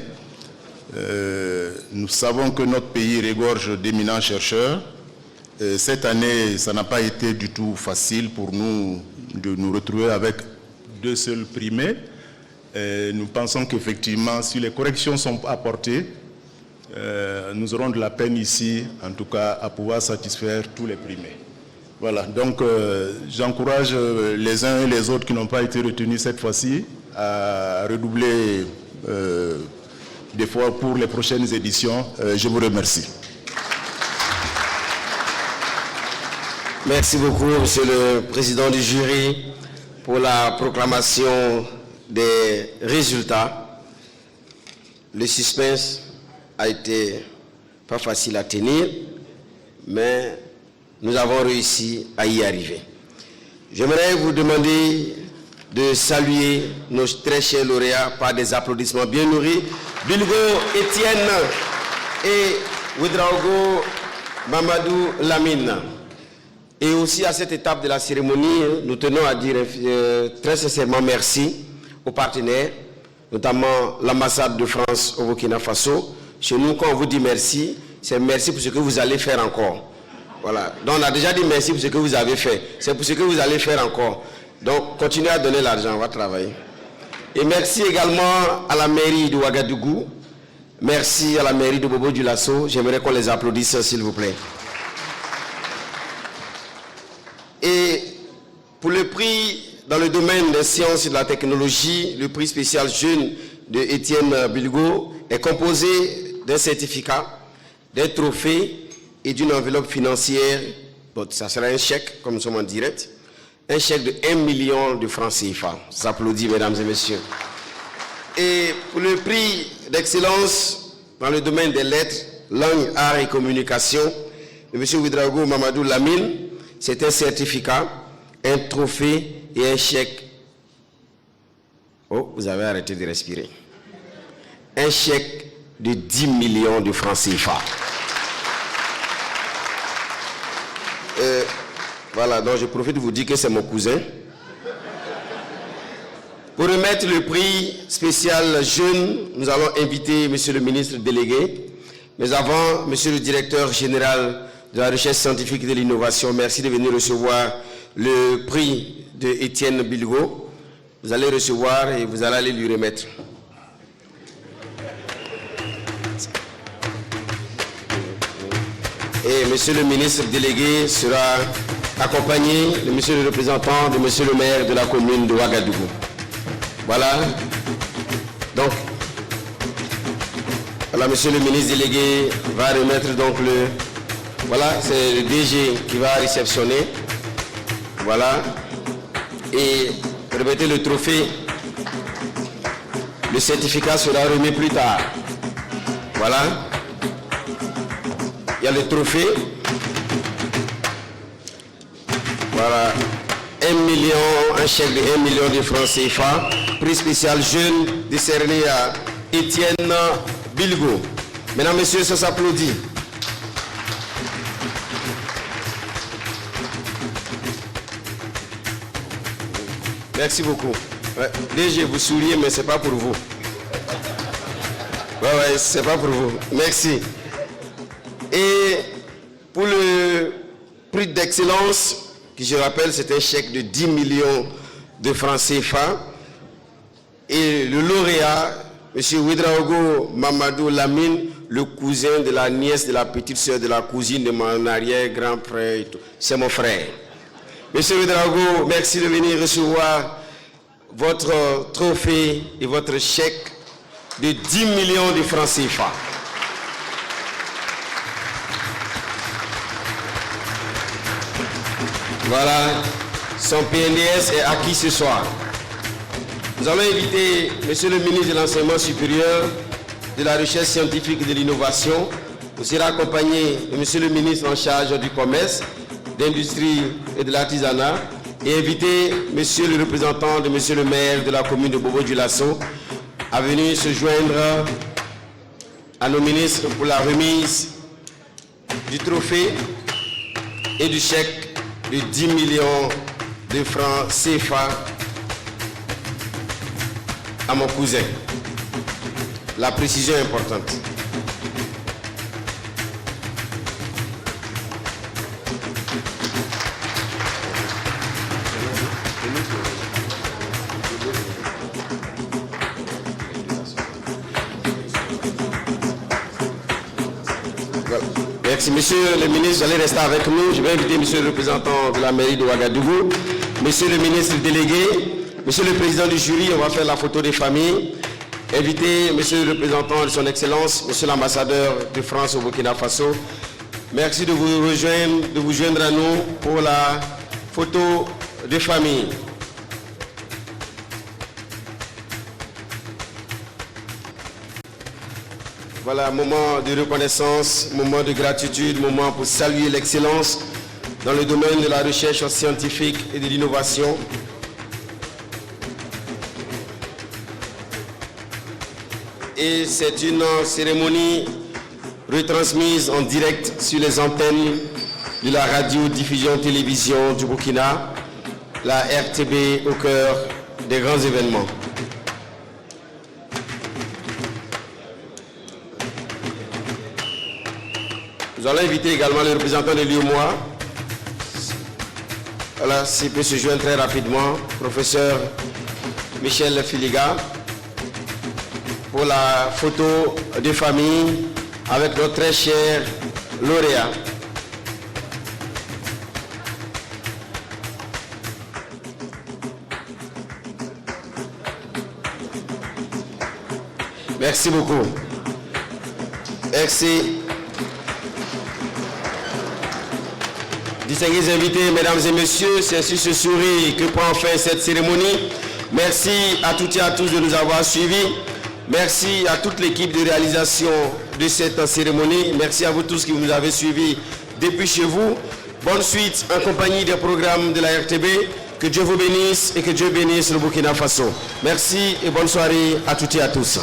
nous savons que notre pays regorge d'éminents chercheurs. Cette année, ça n'a pas été du tout facile pour nous de nous retrouver avec 2 seuls primés. Nous pensons qu'effectivement, si les corrections sont apportées, nous aurons de la peine ici, en tout cas, à pouvoir satisfaire tous les primés. Voilà, donc j'encourage les uns et les autres qui n'ont pas été retenus cette fois-ci à redoubler d'efforts pour les prochaines éditions. Je vous remercie. Merci beaucoup, Monsieur le Président du jury, pour la proclamation des résultats. Le suspense a été pas facile à tenir, mais nous avons réussi à y arriver. J'aimerais vous demander de saluer nos très chers lauréats par des applaudissements bien nourris. Bilgo Etienne et Ouédraogo Mamadou Lamine. Et aussi à cette étape de la cérémonie, nous tenons à dire très sincèrement merci aux partenaires, notamment l'ambassade de France au Burkina Faso. Chez nous, quand on vous dit merci, c'est merci pour ce que vous allez faire encore. Voilà. Donc on a déjà dit merci pour ce que vous avez fait. C'est pour ce que vous allez faire encore. Donc continuez à donner l'argent, on va travailler. Et merci également à la mairie de Ouagadougou. Merci à la mairie de Bobo-Dioulasso. J'aimerais qu'on les applaudisse, s'il vous plaît. Et pour le prix dans le domaine des sciences et de la technologie, le prix spécial jeune de Étienne Bilgo est composé d'un certificat, d'un trophée et d'une enveloppe financière. Bon, ça sera un chèque, comme nous sommes en direct, un chèque de 1 million de francs CFA. Ça s'applaudit, mesdames et messieurs. Et pour le prix d'excellence dans le domaine des lettres, langue, art et communication de M. Ouédraogo Mamadou Lamine, c'est un certificat, un trophée et un chèque. Oh, vous avez arrêté de respirer. Un chèque de 10 millions de francs CFA. Voilà, donc je profite de vous dire que c'est mon cousin. Pour remettre le prix spécial jeune, nous allons inviter monsieur le ministre délégué. Mais avant, monsieur le directeur général de la recherche scientifique et de l'innovation, merci de venir recevoir le prix de Étienne Bilgo. Vous allez recevoir et vous allez aller lui remettre. Et monsieur le ministre délégué sera accompagné de monsieur le représentant de monsieur le maire de la commune de Ouagadougou. Voilà. Donc, voilà, monsieur le ministre délégué va remettre donc le... Voilà, c'est le DG qui va réceptionner. Voilà. Et remettez le trophée. Le certificat sera remis plus tard. Voilà. Il y a le trophée. Voilà. 1 million, un chèque de 1 million de francs CFA. Prix spécial jeune décerné à Étienne Bilgo. Mesdames, messieurs, ça s'applaudit. Merci beaucoup. Ouais. DG, vous souriez, mais ce n'est pas pour vous. Ouais, c'est pas pour vous. Merci. Et pour le prix d'excellence, qui je rappelle, c'est un chèque de 10 millions de francs CFA. Et le lauréat, M. Ouédraogo Mamadou Lamine, le cousin de la nièce de la petite sœur de la cousine de mon arrière-grand-frère, c'est mon frère. Monsieur Ouédraogo, merci de venir recevoir votre trophée et votre chèque de 10 millions de francs CFA. Voilà, son PNDS est acquis ce soir. Nous allons inviter Monsieur le ministre de l'Enseignement supérieur, de la Recherche scientifique et de l'Innovation. Vous serez accompagné de Monsieur le ministre en charge du Commerce, d'Industrie et de l'Artisanat et inviter Monsieur le représentant de Monsieur le maire de la commune de Bobo-Dioulasso à venir se joindre à nos ministres pour la remise du trophée et du chèque de 10 millions de francs CFA à mon cousin. La précision est importante. Merci. Monsieur le ministre, vous allez rester avec nous. Je vais inviter monsieur le représentant de la mairie de Ouagadougou, monsieur le ministre délégué, monsieur le président du jury, on va faire la photo des familles. Inviter monsieur le représentant de son excellence, monsieur l'ambassadeur de France au Burkina Faso. Merci de vous joindre à nous pour la photo des familles. Voilà, moment de reconnaissance, moment de gratitude, moment pour saluer l'excellence dans le domaine de la recherche scientifique et de l'innovation. Et c'est une cérémonie retransmise en direct sur les antennes de la radio-diffusion-télévision du Burkina, la RTB au cœur des grands événements. Nous allons inviter également le représentant de l'UEMOA. Voilà, s'il peut se joindre très rapidement, professeur Michel Filiga, pour la photo de famille avec notre très cher lauréat. Merci beaucoup. Merci. Distingués invités, mesdames et messieurs, c'est sur ce sourire que prend fin cette cérémonie. Merci à toutes et à tous de nous avoir suivis. Merci à toute l'équipe de réalisation de cette cérémonie. Merci à vous tous qui nous avez suivis depuis chez vous. Bonne suite en compagnie des programmes de la RTB. Que Dieu vous bénisse et que Dieu bénisse le Burkina Faso. Merci et bonne soirée à toutes et à tous.